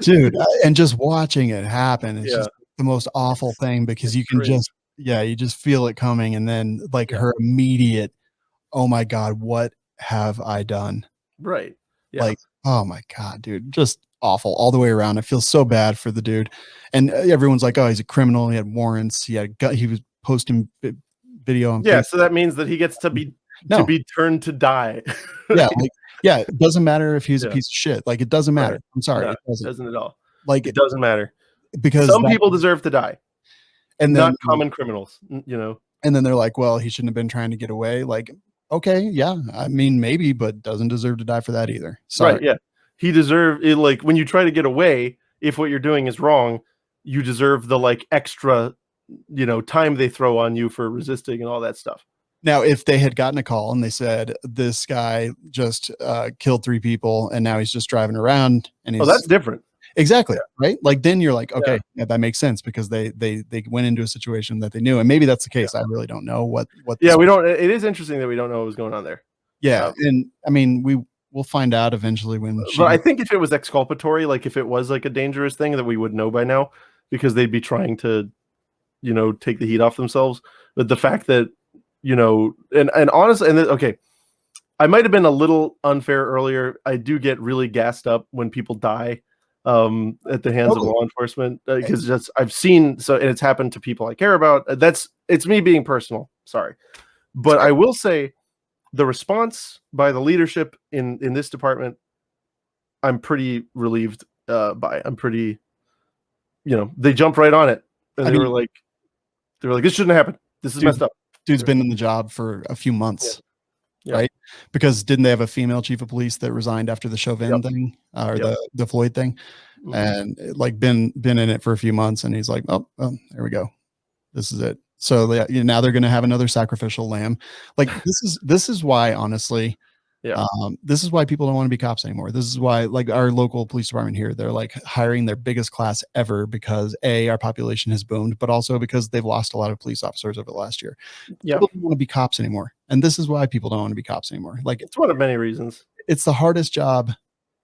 S2: dude. And just watching it happen is just the most awful thing, because you can you just feel it coming, and then like her immediate, "Oh my God, what have I done?"
S1: Right. Yeah.
S2: Like, oh my God, dude, just awful all the way around. I feel so bad for the dude, and everyone's like, "Oh, he's a criminal. He had warrants. He was posting video on
S1: Facebook." So that means that he gets to be turned to die.
S2: It doesn't matter if he's a piece of shit. Like, it doesn't matter. Right. I'm sorry,
S1: no, it doesn't at all.
S2: Like,
S1: it doesn't matter,
S2: because
S1: some people deserve to die,
S2: and
S1: not common criminals.
S2: And then they're like, "Well, he shouldn't have been trying to get away." Like, Okay, yeah, I mean maybe, but doesn't deserve to die for that either. Sorry.
S1: Right? Yeah, he deserved it. Like when you try to get away, if what you're doing is wrong, you deserve the like extra, time they throw on you for resisting and all that stuff.
S2: Now, if they had gotten a call and they said this guy just killed 3 people and now he's just driving around and
S1: Oh,
S2: he's
S1: that's different.
S2: exactly right. Like then you're like, okay,
S1: Yeah.
S2: yeah, that makes sense because they went into a situation that they knew, and maybe that's the case. I really don't know what.
S1: Yeah, we don't. It is interesting that we don't know what was going on there.
S2: Yeah, and I mean we'll find out eventually when.
S1: But I think if it was exculpatory, like if it was like a dangerous thing, that we would know by now because they'd be trying to, take the heat off themselves. But the fact that, and honestly, okay, I might have been a little unfair earlier. I do get really gassed up when people die at the hands of law enforcement because just I've seen and it's happened to people I care about. It's me being personal. Sorry, but I will say the response by the leadership in this department, I'm pretty relieved by. I'm pretty, they jumped right on it and they were like, this shouldn't happen. This is messed up.
S2: Dude's been in the job for a few months.
S1: Yeah.
S2: Right? Because didn't they have a female chief of police that resigned after the Chauvin thing or the Floyd thing, and like been in it for a few months, and he's like, oh, there we go, this is it. So now they're going to have another sacrificial lamb. Like this is why, honestly, this is why people don't want to be cops anymore. This is why, like our local police department here, they're like hiring their biggest class ever because our population has boomed, but also because they've lost a lot of police officers over the last year. People don't want to be cops anymore, and this is why people don't want to be cops anymore. Like
S1: it's one of many reasons. It's
S2: the hardest job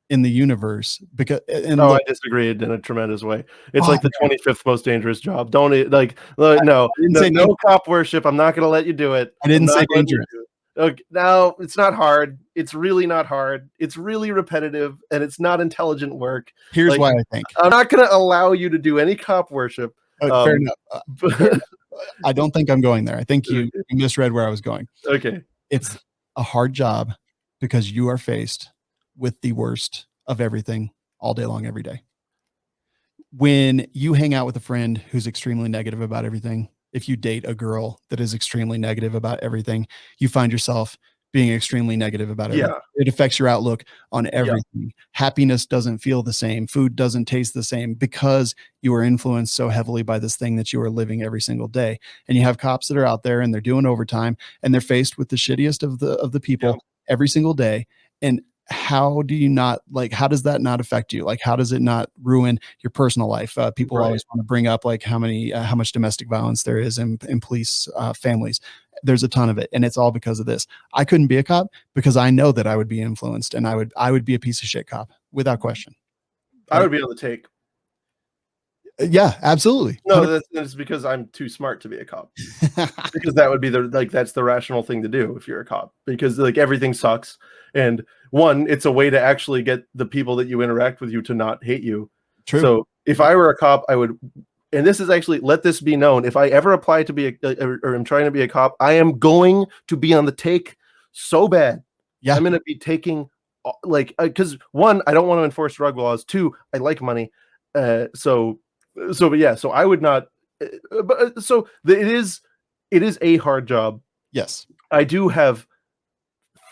S2: in the universe because.
S1: I disagreed in a tremendous way. It's like the 25th most dangerous job. Don't no cop worship. I'm not going to let you do it.
S2: I didn't say dangerous.
S1: Okay, no, it's not hard. It's really not hard. It's really repetitive, and it's not intelligent work.
S2: Here's why I think
S1: I'm not going to allow you to do any cop worship.
S2: Fair enough. I don't think I'm going there. I think you misread where I was going.
S1: Okay.
S2: It's a hard job because you are faced with the worst of everything all day long, every day. When you hang out with a friend who's extremely negative about everything, if you date a girl that is extremely negative about everything, you find yourself being extremely negative about it.
S1: Yeah.
S2: It affects your outlook on everything. Yeah. Happiness doesn't feel the same. Food doesn't taste the same because you are influenced so heavily by this thing that you are living every single day. And you have cops that are out there and they're doing overtime and they're faced with the shittiest of the people every single day. And how do you not how does that not affect you? Like, how does it not ruin your personal life? People always want to bring up like how much domestic violence there is in police families. There's a ton of it. And it's all because of this. I couldn't be a cop because I know that I would be influenced and I would be a piece of shit cop without question.
S1: I would be able to take.
S2: Yeah, absolutely.
S1: No, that's because I'm too smart to be a cop. Because that would be that's the rational thing to do if you're a cop. Because everything sucks, and one, it's a way to actually get the people that you interact with you to not hate you.
S2: True.
S1: So if I were a cop, I would, and this is actually, let this be known. If I ever apply to be or am trying to be a cop, I am going to be on the take so bad. Yeah, I'm going to be taking because one, I don't want to enforce drug laws. Two, I like money. So I would not. It is a hard job.
S2: Yes,
S1: I do have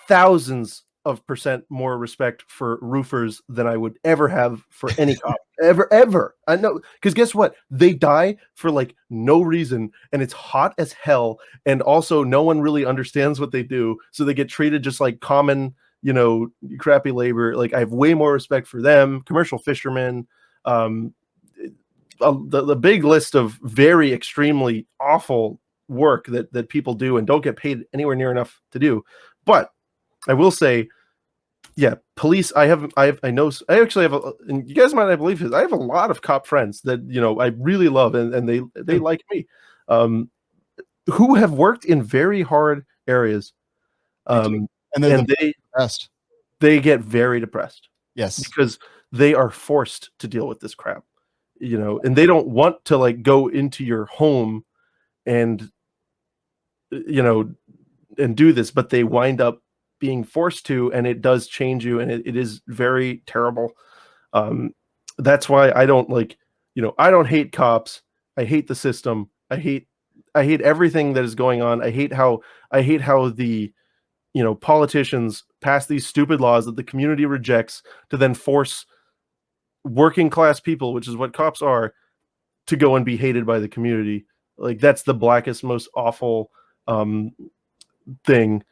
S1: thousands of percent more respect for roofers than I would ever have for any cop ever. I know, because guess what? They die for no reason, and it's hot as hell, and also no one really understands what they do, so they get treated just like common, crappy labor. I have way more respect for them. Commercial fishermen. The big list of very extremely awful work that people do and don't get paid anywhere near enough to do. But I will say, police. I actually have and you guys might not believe this. I have a lot of cop friends that I really love and they like me, who have worked in very hard areas, and they get very depressed.
S2: Yes,
S1: because they are forced to deal with this crap. And they don't want to go into your home and and do this, but they wind up being forced to, and it does change you, and it is very terrible. That's why I don't I don't hate cops. I hate the system. I hate everything that is going on. I hate how the politicians pass these stupid laws that the community rejects to then force working class people, which is what cops are, to go and be hated by the community. Like, that's the blackest, most awful thing.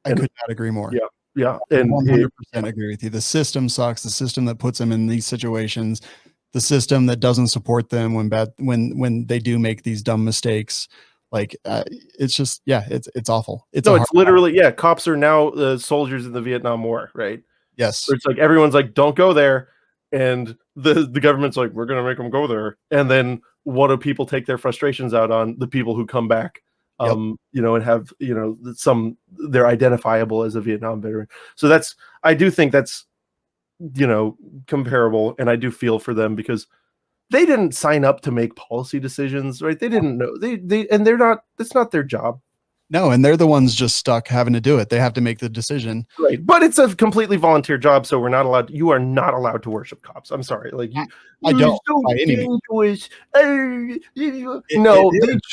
S2: I could not agree more.
S1: Yeah. And
S2: 100% agree with you. The system sucks. The system that puts them in these situations, the system that doesn't support them when they do make these dumb mistakes. Like, it's just, it's awful.
S1: It's literally, cops are now soldiers in the Vietnam War, right?
S2: Yes.
S1: Where it's like, everyone's like, don't go there. And the government's like, we're going to make them go there. And then what do people take their frustrations out on? The people who come back, and have, they're identifiable as a Vietnam veteran. So I do think that's, comparable. And I do feel for them because they didn't sign up to make policy decisions, right? They didn't know and that's not their job.
S2: No, and they're the ones just stuck having to do it. They have to make the decision.
S1: Right. But it's a completely volunteer job, so you are not allowed to worship cops. I'm sorry. Like,
S2: I don't.
S1: They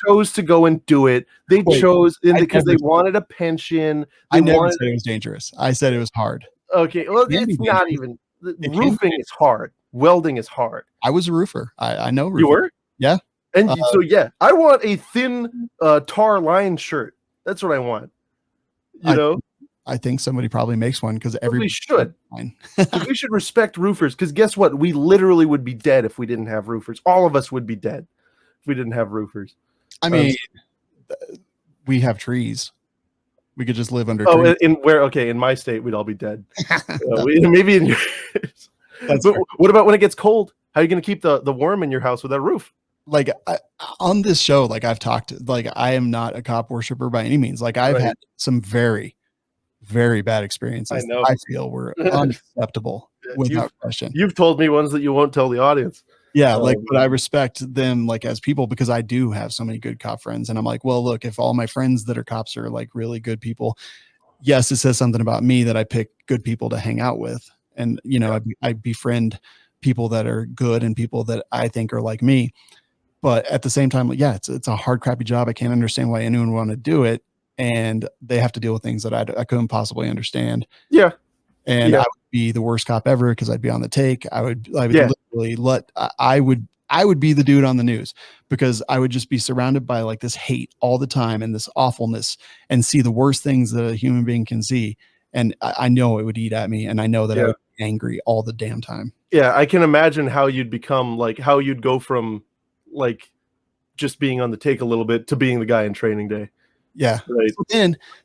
S1: chose to go and do it. They chose because they wanted a pension.
S2: I never said it was dangerous. I said it was hard.
S1: Okay. Well, it's not even. Roofing is hard. Welding is hard.
S2: I was a roofer. I know roofing.
S1: You were?
S2: Yeah.
S1: And I want a thin tar line shirt. That's what I want.
S2: I think somebody probably makes one because everybody
S1: should. We should respect roofers, because guess what? We literally would be dead if we didn't have roofers. All of us would be dead if we didn't have roofers. I mean,
S2: we have trees. We could just live under trees.
S1: In my state, we'd all be dead. Maybe in yours. But what about when it gets cold? How are you going to keep the warm in your house with that roof?
S2: Like, on this show, like, I've talked, like, I am not a cop worshiper by any means. Like, I've had some very, very bad experiences. I feel were unacceptable without question.
S1: You've told me ones that you won't tell the audience.
S2: Yeah, but I respect them, like, as people, because I do have so many good cop friends. And I'm like, well, look, if all my friends that are cops are like really good people, yes, it says something about me that I pick good people to hang out with. And, I befriend people that are good and people that I think are like me. But at the same time, it's a hard, crappy job. I can't understand why anyone would want to do it. And they have to deal with things that I couldn't possibly understand.
S1: Yeah.
S2: And I would be the worst cop ever because I'd be on the take. I would literally I would be the dude on the news because I would just be surrounded by like this hate all the time and this awfulness and see the worst things that a human being can see. And I know it would eat at me. And I know that I would be angry all the damn time. Yeah.
S1: I can imagine how you'd become, like, how you'd go from, like, just being on the take a little bit to being the guy in Training Day.
S2: Yeah. Right.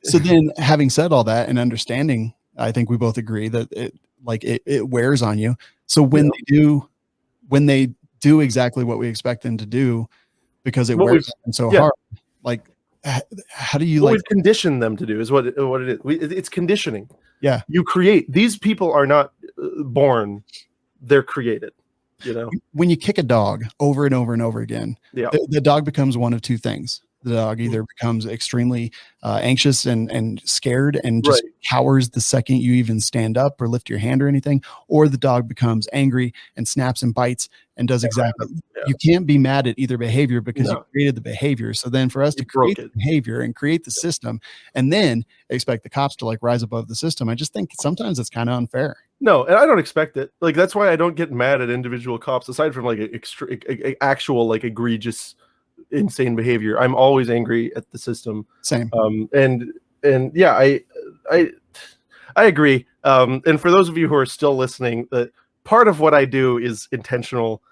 S2: So then having said all that and understanding, I think we both agree that it wears on you. So when they do exactly what we expect them to do, because it wears on them so hard, like, how do you
S1: we've conditioned them to do is what it is. It's conditioning.
S2: Yeah.
S1: You create, these people are not born, they're created.
S2: When you kick a dog over and over and over again, the dog becomes one of two things. The dog either becomes extremely anxious and scared and just cowers the second you even stand up or lift your hand or anything, or the dog becomes angry and snaps and bites and does exactly. You can't be mad at either behavior because you created the behavior. So then for us to create the behavior and create the system and then expect the cops to like rise above the system, I just think sometimes it's kind of unfair.
S1: No, and I don't expect it. Like, that's why I don't get mad at individual cops, aside from like actual like egregious, insane behavior. I'm always angry at the system.
S2: Same.
S1: And yeah, I agree. And for those of you who are still listening, that part of what I do is intentional.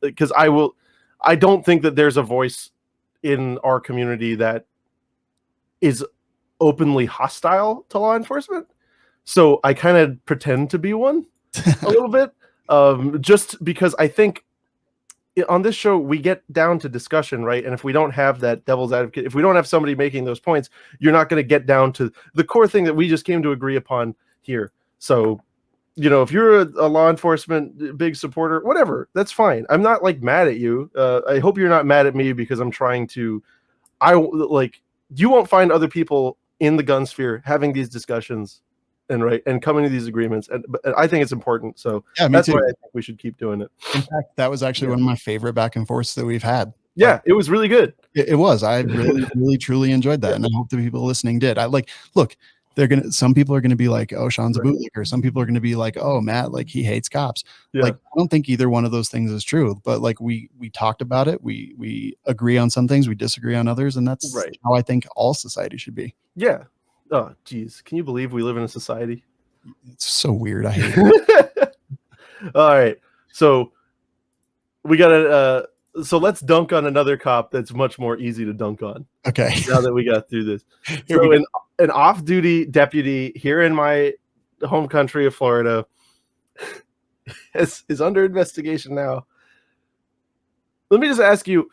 S1: Because I don't think that there's a voice in our community that is openly hostile to law enforcement. So I kind of pretend to be one a little bit, just because I think on this show, we get down to discussion, right? And if we don't have that devil's advocate, if we don't have somebody making those points, you're not going to get down to the core thing that we just came to agree upon here. So, if you're a law enforcement big supporter, whatever, that's fine. I'm not like mad at you. I hope you're not mad at me because I'm trying to, you won't find other people in the gun sphere having these discussions and coming to these agreements. But I think it's important. So that's why I think we should keep doing it.
S2: In fact, that was actually one of my favorite back and forths that we've had.
S1: Yeah, it was really good.
S2: It was. I really, really, truly enjoyed that, and I hope the people listening did. Look. Some people are gonna be like, "Oh, Sean's a bootlegger." Some people are gonna be like, "Oh, Matt, like he hates cops."
S1: Yeah.
S2: Like, I don't think either one of those things is true. But like we talked about it. We agree on some things, we disagree on others, and that's how I think all society should be.
S1: Yeah. Oh, geez, can you believe we live in a society?
S2: It's so weird. I hate it.
S1: All right, so we gotta. So let's dunk on another cop that's much more easy to dunk on.
S2: Okay.
S1: Now that we got through this, so an off-duty deputy here in my home country of Florida is under investigation now. Let me just ask you,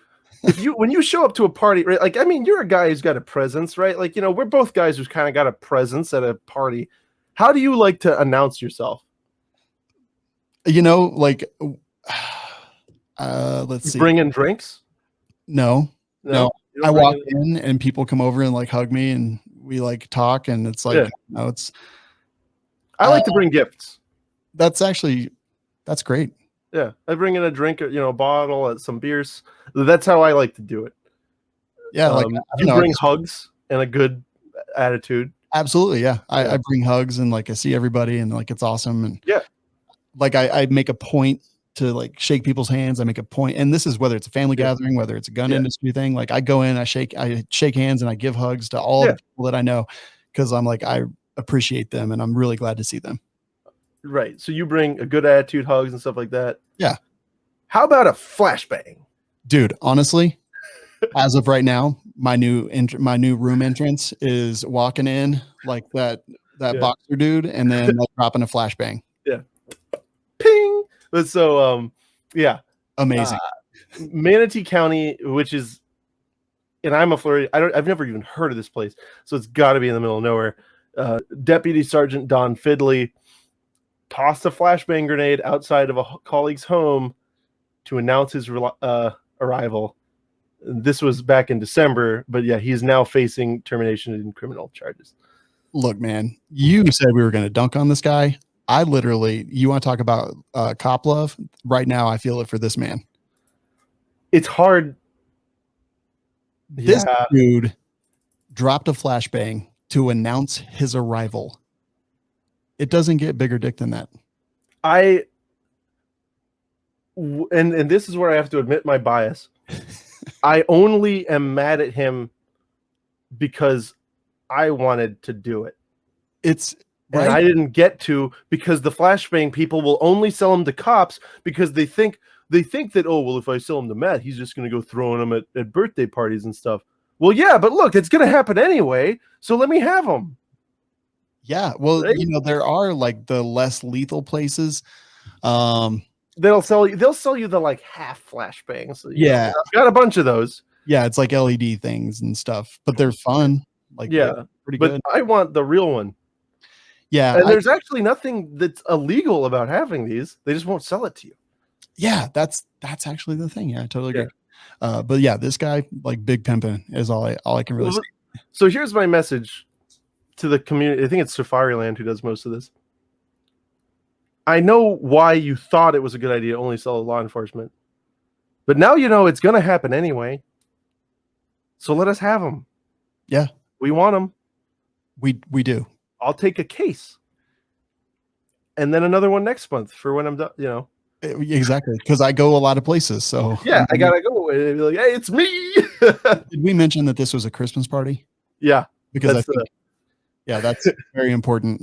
S1: when you show up to a party, right? Like, I mean, you're a guy who's got a presence, right? Like, we're both guys who's kind of got a presence at a party. How do you like to announce yourself?
S2: Like, let's see.
S1: Bring in drinks?
S2: No. I walk in and people come over and like hug me and we like talk, and it's like,
S1: I like to bring gifts.
S2: That's great.
S1: Yeah. I bring in a drink, a bottle, some beers. That's how I like to do it.
S2: Yeah.
S1: You bring hugs and a good attitude.
S2: Absolutely. Yeah. I bring hugs and like I see everybody and like it's awesome. And like I make a point to like shake people's hands. I make a point, and this is whether it's a family gathering, whether it's a gun industry thing. Like I go in, I shake hands and I give hugs to all the people that I know, because I'm like, I appreciate them and I'm really glad to see them.
S1: Right. So you bring a good attitude, hugs and stuff like that.
S2: Yeah.
S1: How about a flashbang?
S2: Dude, honestly, as of right now, my new room entrance is walking in like that boxer dude and then like dropping a flashbang.
S1: Yeah. Ping. So,
S2: amazing.
S1: Manatee County, which is, and I'm a Florida. I've never even heard of this place, so it's got to be in the middle of nowhere. Deputy Sergeant Don Fidley tossed a flashbang grenade outside of a colleague's home to announce his arrival. This was back in December, but yeah, he's now facing termination and criminal charges.
S2: Look, man, you said we were going to dunk on this guy. I literally, you want to talk about cop love? Right now, I feel it for this man.
S1: It's hard.
S2: This dude dropped a flashbang to announce his arrival. It doesn't get bigger dick than that.
S1: And this is where I have to admit my bias. I only am mad at him because I wanted to do it. And I didn't get to, because the flashbang people will only sell them to cops because they think that, oh, well, if I sell them to Matt, he's just going to go throwing them at birthday parties and stuff. Well, yeah, but look, it's going to happen anyway, so let me have them.
S2: Yeah, well, there are like the less lethal places.
S1: They'll sell you the like half flashbangs. So,
S2: I've
S1: got a bunch of those.
S2: Yeah, it's like LED things and stuff, but they're fun. Like, pretty good.
S1: I want the real one.
S2: Yeah,
S1: and there's actually nothing that's illegal about having these. They just won't sell it to you.
S2: Yeah, that's actually the thing. Yeah, I totally agree. But yeah, this guy, like, big pimping is all I can really say.
S1: So here's my message to the community. I think it's Safariland who does most of this. I know why you thought it was a good idea to only sell to law enforcement, but now you know it's going to happen anyway. So let us have them.
S2: Yeah,
S1: we want them.
S2: We do.
S1: I'll take a case, and then another one next month for when I'm done.
S2: Exactly, because I go a lot of places. So
S1: yeah, I gotta go. And be like, hey, it's me.
S2: Did we mention that this was a Christmas party?
S1: Yeah,
S2: because I think, that's very important.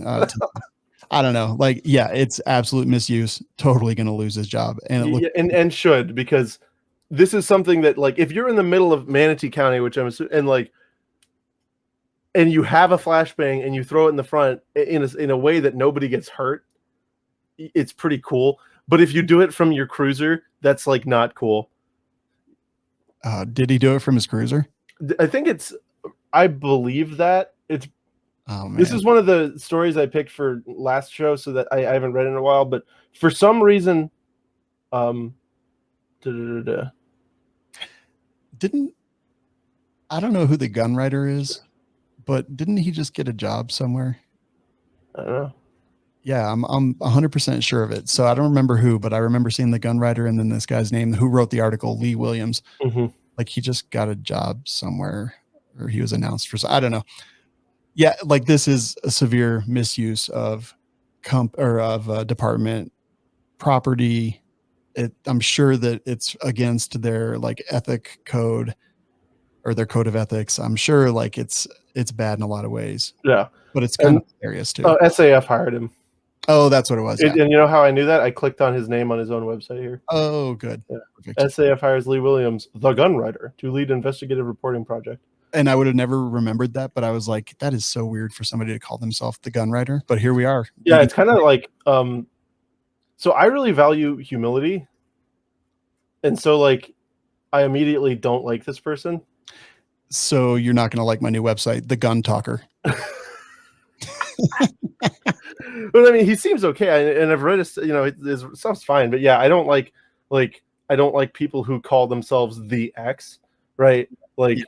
S2: I don't know, like, it's absolute misuse. Totally going to lose his job, and
S1: and should, because this is something that, like, if you're in the middle of Manatee County, which I'm assuming, and you have a flashbang and you throw it in the front in a way that nobody gets hurt, it's pretty cool. But if you do it from your cruiser, that's like not cool.
S2: Did he do it from his cruiser?
S1: I believe that it's. Oh, man. This is one of the stories I picked for last show, so that I haven't read in a while. But for some reason,
S2: I don't know who the gun writer is, but didn't he just get a job somewhere?
S1: I don't know.
S2: Yeah, I'm 100% sure of it. So I don't remember who, but I remember seeing the gun writer and then this guy's name who wrote the article, Lee Williams.
S1: Mm-hmm.
S2: like he just got a job somewhere, or he was announced for, I don't know. Yeah, like this is a severe misuse of department property. I'm sure that it's against their like ethic code or their code of ethics. I'm sure like it's bad in a lot of ways.
S1: Yeah,
S2: but it's kind of hilarious too.
S1: SAF hired him.
S2: Oh, that's what it was. Yeah.
S1: And you know how I knew that? I clicked on his name on his own website here.
S2: Oh, good.
S1: Yeah. SAF hires Lee Williams, the gun writer, to lead investigative reporting project.
S2: And I would have never remembered that, but I was like, that is so weird for somebody to call themselves the gun writer. But here we are.
S1: Yeah, it's kind of like, so I really value humility. And so like, I immediately don't like this person.
S2: So you're not going to like my new website, The Gun Talker.
S1: But I mean, he seems okay. And I've read his, his stuff's fine, but yeah, I don't like people who call themselves the X, right? Like, yeah.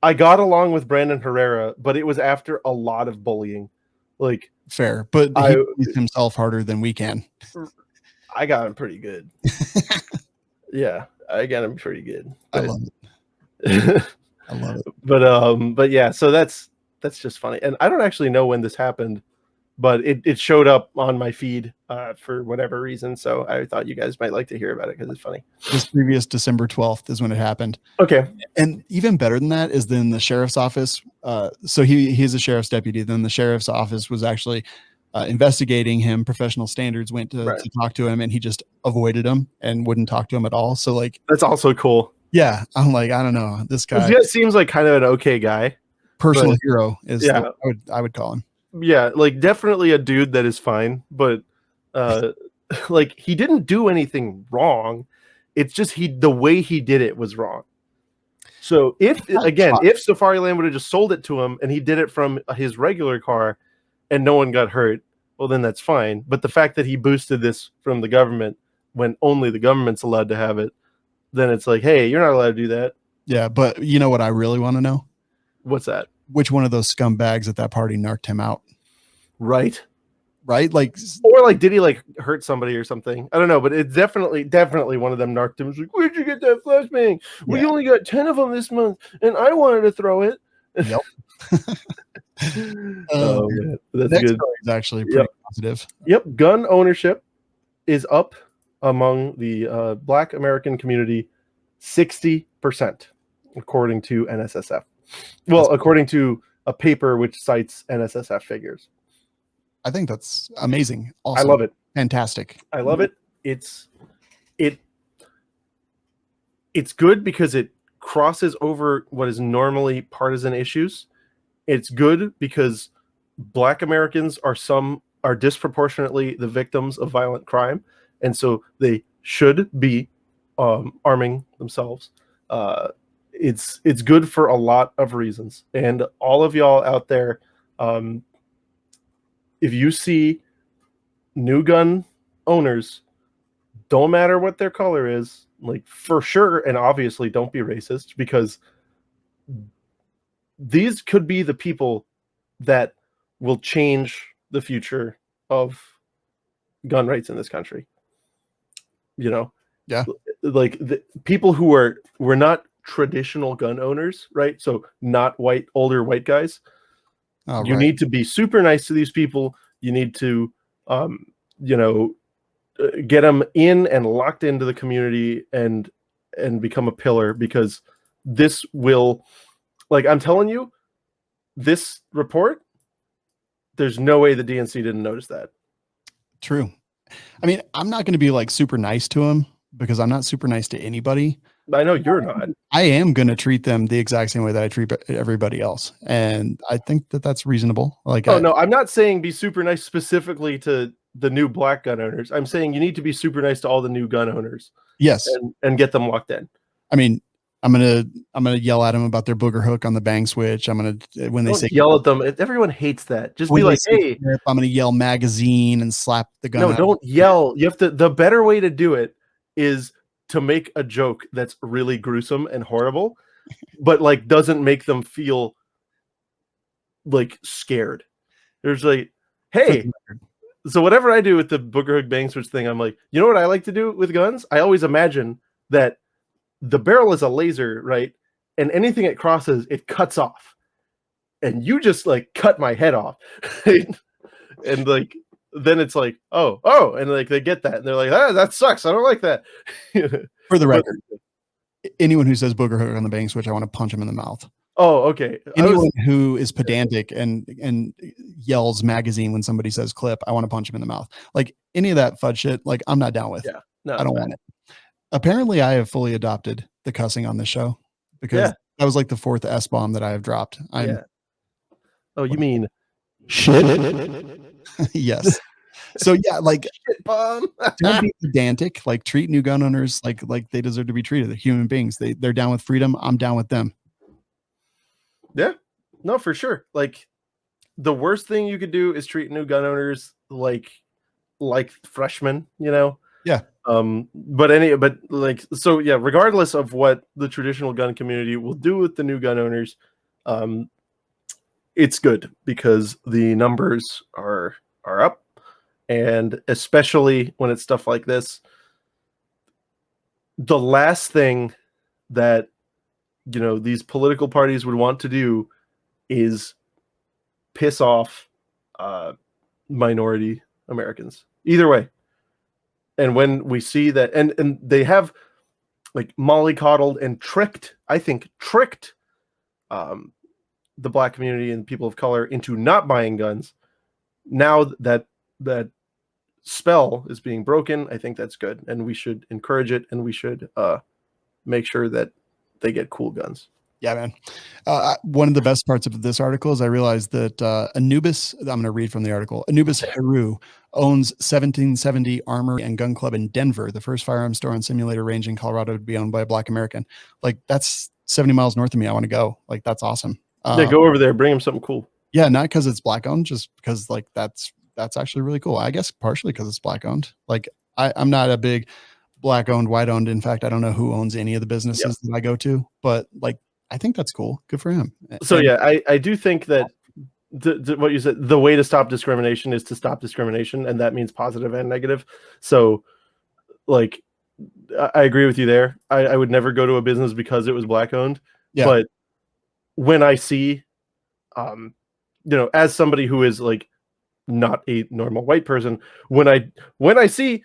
S1: I got along with Brandon Herrera, but it was after a lot of bullying. Like,
S2: fair, but he beats himself harder than we can.
S1: I got him pretty good. Yeah, I got him pretty good.
S2: I love it. I love it.
S1: But yeah, so that's just funny. And I don't actually know when this happened, but it showed up on my feed for whatever reason. So I thought you guys might like to hear about it because it's funny.
S2: This previous December 12th is when it happened.
S1: Okay.
S2: And even better than that is then the sheriff's office. So he's a sheriff's deputy. Then the sheriff's office was actually investigating him. Professional standards went to talk to him, and he just avoided him and wouldn't talk to him at all. So like,
S1: that's also cool.
S2: Yeah. I'm like, I don't know. This guy
S1: seems like kind of an okay guy.
S2: Personal hero is I would call him.
S1: Yeah, like definitely a dude that is fine, but like he didn't do anything wrong. It's just the way he did it was wrong. So if Safariland would have just sold it to him and he did it from his regular car and no one got hurt, well then that's fine. But the fact that he boosted this from the government when only the government's allowed to have it, then it's like, hey, you're not allowed to do that.
S2: Yeah, but you know what I really want to know?
S1: What's that?
S2: Which one of those scumbags at that party narked him out?
S1: Right.
S2: Like,
S1: or like, did he like hurt somebody or something? I don't know, but it's definitely one of them narked him. It was like, where'd you get that flashbang? We only got 10 of them this month, and I wanted to throw it.
S2: Yep.
S1: Oh man, that's
S2: next
S1: good.
S2: Story is actually pretty positive.
S1: Yep, gun ownership is up among the Black American community 60%, according to NSSF. Well, according to a paper which cites NSSF figures.
S2: I think that's amazing. Awesome.
S1: I love it.
S2: Fantastic.
S1: I love it. It's good because it crosses over what is normally partisan issues. It's good because Black Americans are disproportionately the victims of violent crime, and so they should be arming themselves. It's good for a lot of reasons. And all of y'all out there, if you see new gun owners, don't matter what their color is, like for sure, and obviously don't be racist, because these could be the people that will change the future of gun rights in this country.
S2: Yeah.
S1: Like the people who were not traditional gun owners, right? So not older white guys. You need to be super nice to these people. You need to, get them in and locked into the community and become a pillar, because this will, like, I'm telling you, this report, there's no way the DNC didn't notice that.
S2: True. I mean, I'm not going to be like super nice to him because I'm not super nice to anybody.
S1: I know you're not.
S2: I am going to treat them the exact same way that I treat everybody else. And I think that that's reasonable. Like,
S1: no, I'm not saying be super nice specifically to the new black gun owners. I'm saying you need to be super nice to all the new gun owners.
S2: Yes.
S1: And get them locked in.
S2: I mean, I'm going to yell at them about their booger hook on the bang switch. I'm going to, when they say
S1: yell at them, everyone hates that. Just be like, hey,
S2: I'm going to yell magazine and slap the gun.
S1: No, don't yell. You have to, the better way to do it is to make a joke that's really gruesome and horrible, but like doesn't make them feel like scared. There's like, hey, so whatever I do with the booger hook bang switch thing, I'm like, you know what I like to do with guns? I always imagine that the barrel is a laser, right? And anything it crosses, it cuts off. And you just like cut my head off. Right? And like then it's like, oh, and like they get that and they're like, that sucks. I don't like that.
S2: For the record, anyone who says booger hook on the bang switch, I want to punch him in the mouth.
S1: Oh, okay.
S2: Anyone who is pedantic and yells magazine when somebody says clip, I want to punch him in the mouth. Like any of that FUD shit, like I'm not down with.
S1: Yeah, no,
S2: I don't want it. Apparently, I have fully adopted the cussing on this show because that was like the 4th S-bomb that I have dropped.
S1: Oh, you mean
S2: shit? Yes. So yeah, like
S1: shit bomb.
S2: don't be pedantic. Like treat new gun owners like they deserve to be treated. They're human beings. They're down with freedom. I'm down with them.
S1: Yeah, no, for sure. Like the worst thing you could do is treat new gun owners like freshmen, you know?
S2: Yeah.
S1: But like, so yeah, regardless of what the traditional gun community will do with the new gun owners, it's good because the numbers are up, and especially when it's stuff like this, the last thing that these political parties would want to do is piss off minority Americans either way. And when we see that, and they have like mollycoddled and tricked the Black community and people of color into not buying guns. Now that spell is being broken, I think that's good, and we should encourage it, and we should make sure that they get cool guns.
S2: Yeah, man. One of the best parts of this article is I realized that Anubis, I'm going to read from the article, Anubis Heru owns 1770 Armory and Gun Club in Denver, the first firearm store and simulator range in Colorado to be owned by a Black American. Like, that's 70 miles north of me. I want to go. Like, that's awesome.
S1: Yeah, go over there. Bring him something cool.
S2: Yeah, not because it's Black owned, just because, like, that's actually really cool. I guess partially because it's Black owned. Like, I'm not a big Black owned, white owned. In fact, I don't know who owns any of the businesses that I go to, but, like, I think that's cool. Good for him.
S1: So yeah, I do think that what you said, the way to stop discrimination is to stop discrimination, and that means positive and negative. So like, I agree with you there. I would never go to a business because it was Black owned. Yeah. But when I see, as somebody who is like not a normal white person, when I see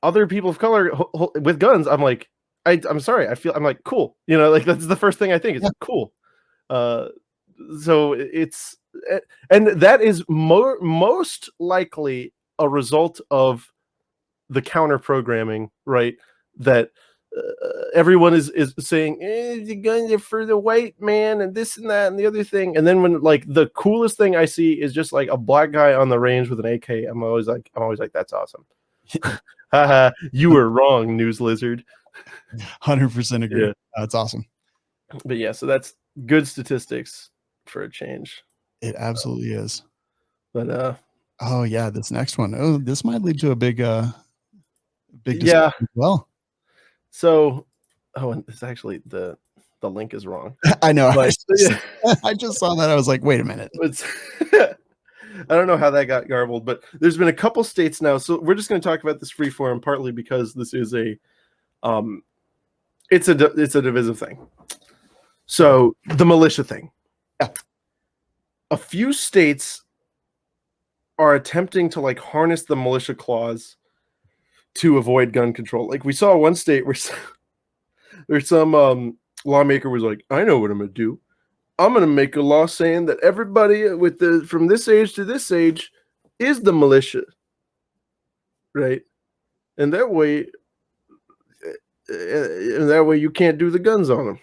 S1: other people of color with guns, I'm like, I'm sorry. I'm like, cool. Like that's the first thing I think. It's cool. So it's, and that is most likely a result of the counter programming, right? That everyone is saying the guns are for the white man and this and that and the other thing. And then when like the coolest thing I see is just like a Black guy on the range with an AK, I'm always like, that's awesome. Haha, you were wrong, news lizard.
S2: 100% agree.
S1: Yeah.
S2: That's awesome.
S1: But yeah, so that's good statistics for a change.
S2: It absolutely is.
S1: But
S2: oh yeah, this next one. Oh, this might lead to a big discussion as well. So
S1: and it's actually the link is wrong.
S2: I know. But, I just saw that. I was like, wait a minute.
S1: I don't know how that got garbled, but there's been a couple states now. So we're just going to talk about this freeform partly because this is it's a divisive thing. So the militia thing.
S2: Yeah.
S1: A few states are attempting to like harness the militia clause to avoid gun control. Like we saw one state where there's some lawmaker was like, I know what I'm going to do. I'm going to make a law saying that everybody from this age to this age is the militia. Right? And that way you can't do the guns on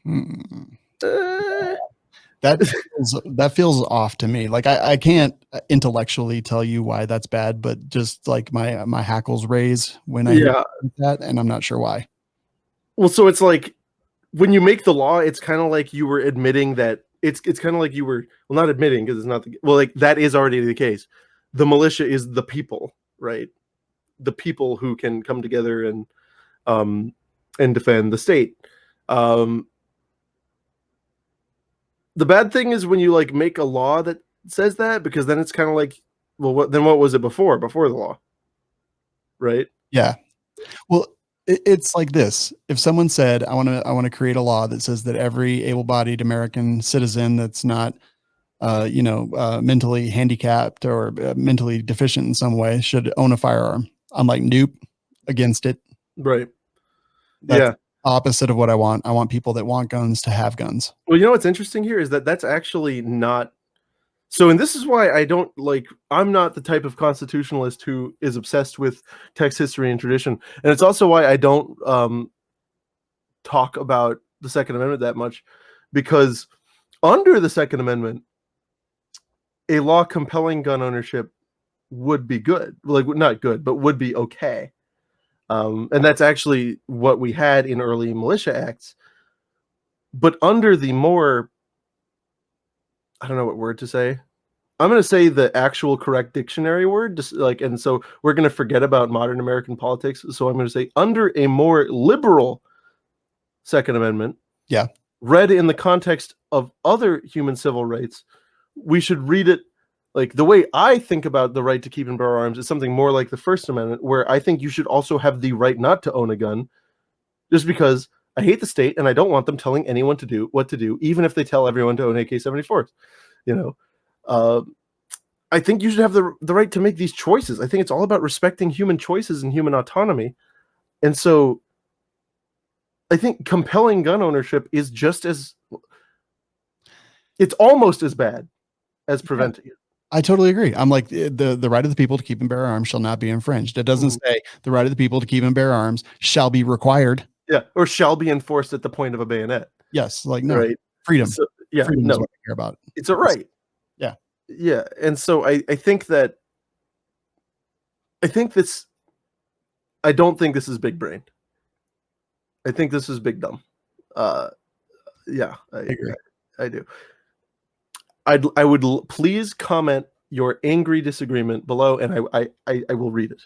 S1: them.
S2: That feels off to me. Like I can't intellectually tell you why that's bad, but just like my hackles raise when I hear that, and I'm not sure why.
S1: Well, so it's like when you make the law, it's kind of like you were admitting that it's kind of like you were not admitting because it's not like that is already the case. The militia is the people, right? The people who can come together and defend the state. The bad thing is when you like make a law that says that, because then it's kind of like, well, what was it before the law? Right?
S2: Yeah. Well, It's like this. If someone said, I want to create a law that says that every able-bodied American citizen that's not, mentally handicapped or mentally deficient in some way should own a firearm. I'm like, nope, against it.
S1: Right.
S2: That's
S1: Yeah.
S2: opposite of what I want. I want people that want guns to have guns.
S1: Well, you know what's interesting here is that that's actually not. So, and this is why I don't I'm not the type of constitutionalist who is obsessed with text history and tradition. And it's also why I don't talk about the Second Amendment that much, because under the Second Amendment, a law compelling gun ownership would be good. Like, not good, but would be okay. And that's actually what we had in early militia acts. But under the more, I don't know what word to say. I'm going to say the actual correct dictionary word, and so we're going to forget about modern American politics. So I'm going to say under a more liberal Second Amendment,
S2: yeah,
S1: read in the context of other human civil rights, we should read it like the way I think about the right to keep and bear arms is something more like the First Amendment, where I think you should also have the right not to own a gun, just because I hate the state and I don't want them telling anyone to do what to do, even if they tell everyone to own AK-74s. I think you should have the right to make these choices. I think it's all about respecting human choices and human autonomy. And so I think compelling gun ownership is it's almost as bad as preventing it.
S2: I totally agree. I'm like, the right of the people to keep and bear arms shall not be infringed. It doesn't say the right of the people to keep and bear arms shall be required.
S1: Yeah, or shall be enforced at the point of a bayonet.
S2: Yes, like no,
S1: right.
S2: Freedom.
S1: So, yeah,
S2: freedom
S1: no,
S2: is what I care about.
S1: It's a right.
S2: Yeah,
S1: yeah, and so I think this. I don't think this is big brain. I think this is big dumb. Yeah, I agree. I do. I would please comment your angry disagreement below, and I will read it,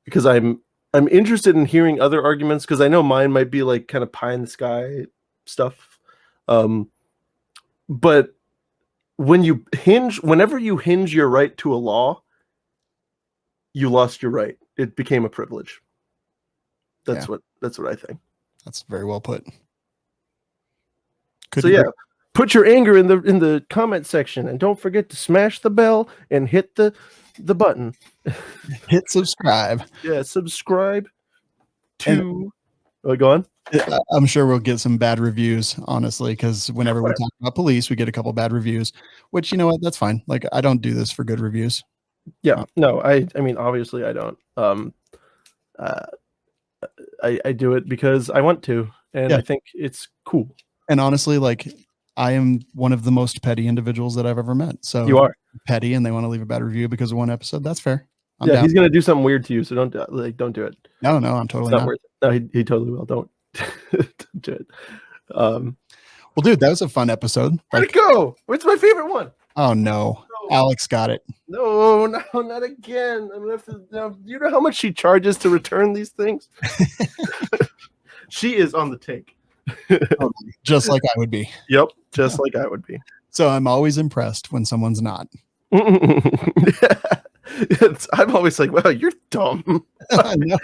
S1: because I'm interested in hearing other arguments, because I know mine might be like kind of pie in the sky stuff. But whenever you hinge your right to a law, you lost your right. It became a privilege. That's what I think.
S2: That's very well put.
S1: Put your anger in the comment section, and don't forget to smash the bell and hit the button.
S2: Hit subscribe.
S1: Yeah, subscribe to. Go on.
S2: I'm sure we'll get some bad reviews, honestly, because whenever we talk about police, we get a couple bad reviews, which, you know what, that's fine. Like, I don't do this for good reviews.
S1: Yeah, no, I mean, obviously I don't. I do it because I want to, and I think it's cool.
S2: And honestly, like, I am one of the most petty individuals that I've ever met. So
S1: you are
S2: petty, and they want to leave a bad review because of one episode. That's fair.
S1: I'm down. He's gonna do something weird to you, so don't do it.
S2: No, I'm totally
S1: not worth it. No, he totally will. Don't do it.
S2: Well, dude, that was a fun episode.
S1: Where'd it go? What's my favorite one?
S2: Oh no. Alex got it.
S1: No, not again. I'm gonna have to. Now, you know how much she charges to return these things? She is on the take.
S2: Just like I would be.
S1: Yep, just like I would be.
S2: So I'm always impressed when someone's not.
S1: I'm always like, well, you're dumb.
S2: I know.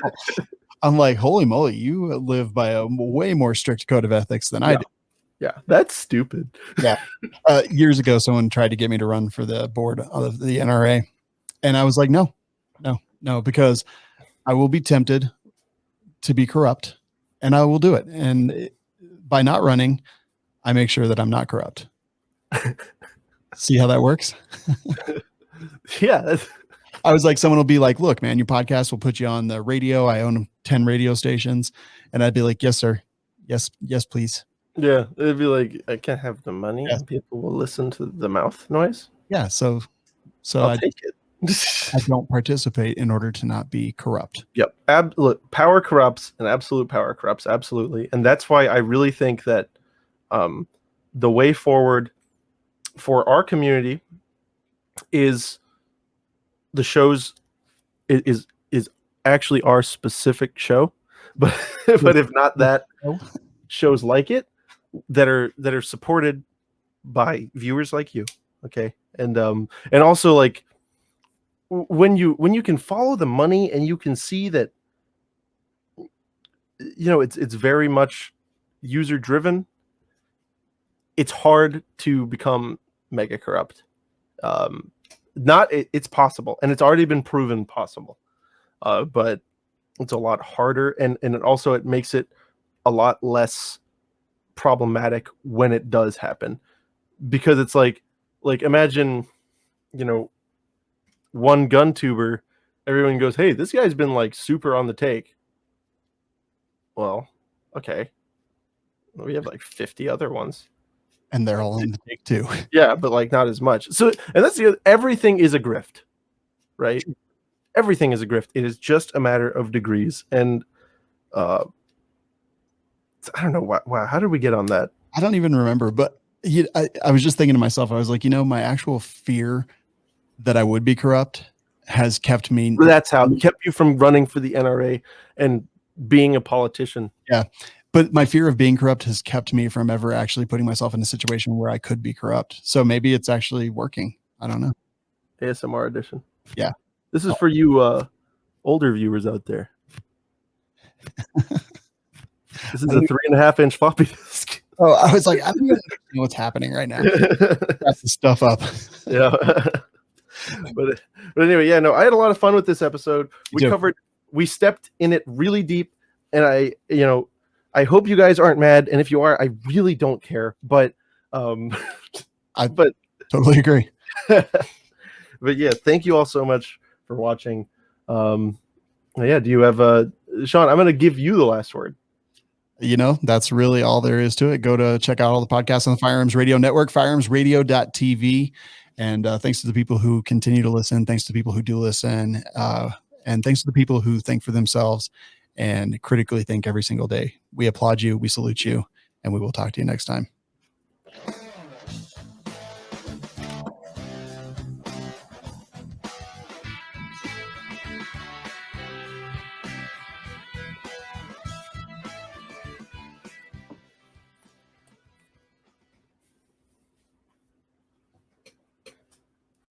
S2: I'm like, holy moly, you live by a way more strict code of ethics than I do.
S1: Yeah, that's stupid.
S2: Yeah. Years ago, someone tried to get me to run for the board of the NRA. And I was like, no, because I will be tempted to be corrupt, and I will do it. And by not running, I make sure that I'm not corrupt. See how that works?
S1: Yeah.
S2: I was like, someone will be like, look, man, your podcast will put you on the radio. I own 10 radio stations. And I'd be like, yes, sir. Yes, please.
S1: Yeah. It'd be like, I can't have the money. Yeah. People will listen to the mouth noise.
S2: Yeah. So
S1: I'll take it.
S2: I don't participate in order to not be corrupt.
S1: Yep. Look, power corrupts, and absolute power corrupts. Absolutely. And that's why I really think that the way forward for our community is the shows is actually our specific show, but if not that, shows like it that are supported by viewers like you. Okay. And also, like, when you can follow the money and you can see that it's very much user driven. It's hard to become mega corrupt. It's possible, and it's already been proven possible. But it's a lot harder, and it makes it a lot less problematic when it does happen, because it's like imagine, one gun tuber, everyone goes, hey, this guy's been like super on the take. Well, okay, we have like 50 other ones,
S2: and they're all in the take too.
S1: Yeah, but like not as much. So, and that's everything is a grift, right? Everything is a grift. It is just a matter of degrees. And I don't know why. How did we get on that?
S2: I don't even remember, but I was just thinking to myself, I was like, my actual fear that I would be corrupt has kept me.
S1: That's how it kept you from running for the NRA and being a politician.
S2: Yeah. But my fear of being corrupt has kept me from ever actually putting myself in a situation where I could be corrupt. So maybe it's actually working. I don't know.
S1: ASMR edition.
S2: Yeah.
S1: This is for you older viewers out there. This is a 3.5-inch floppy disk.
S2: Oh, I was like, I don't even know what's happening right now. That's the stuff up.
S1: Yeah. But anyway, yeah, no, I had a lot of fun with this episode. We stepped in it really deep, and I hope you guys aren't mad, and if you are, I really don't care. But
S2: I totally agree.
S1: But yeah, thank you all so much for watching. Yeah, do you have Sean? I'm going to give you the last word.
S2: That's really all there is to it. Go to check out all the podcasts on the Firearms Radio Network, firearmsradio.tv. And thanks to the people who continue to listen. Thanks to the people who do listen. And thanks to the people who think for themselves and critically think every single day. We applaud you. We salute you. And we will talk to you next time.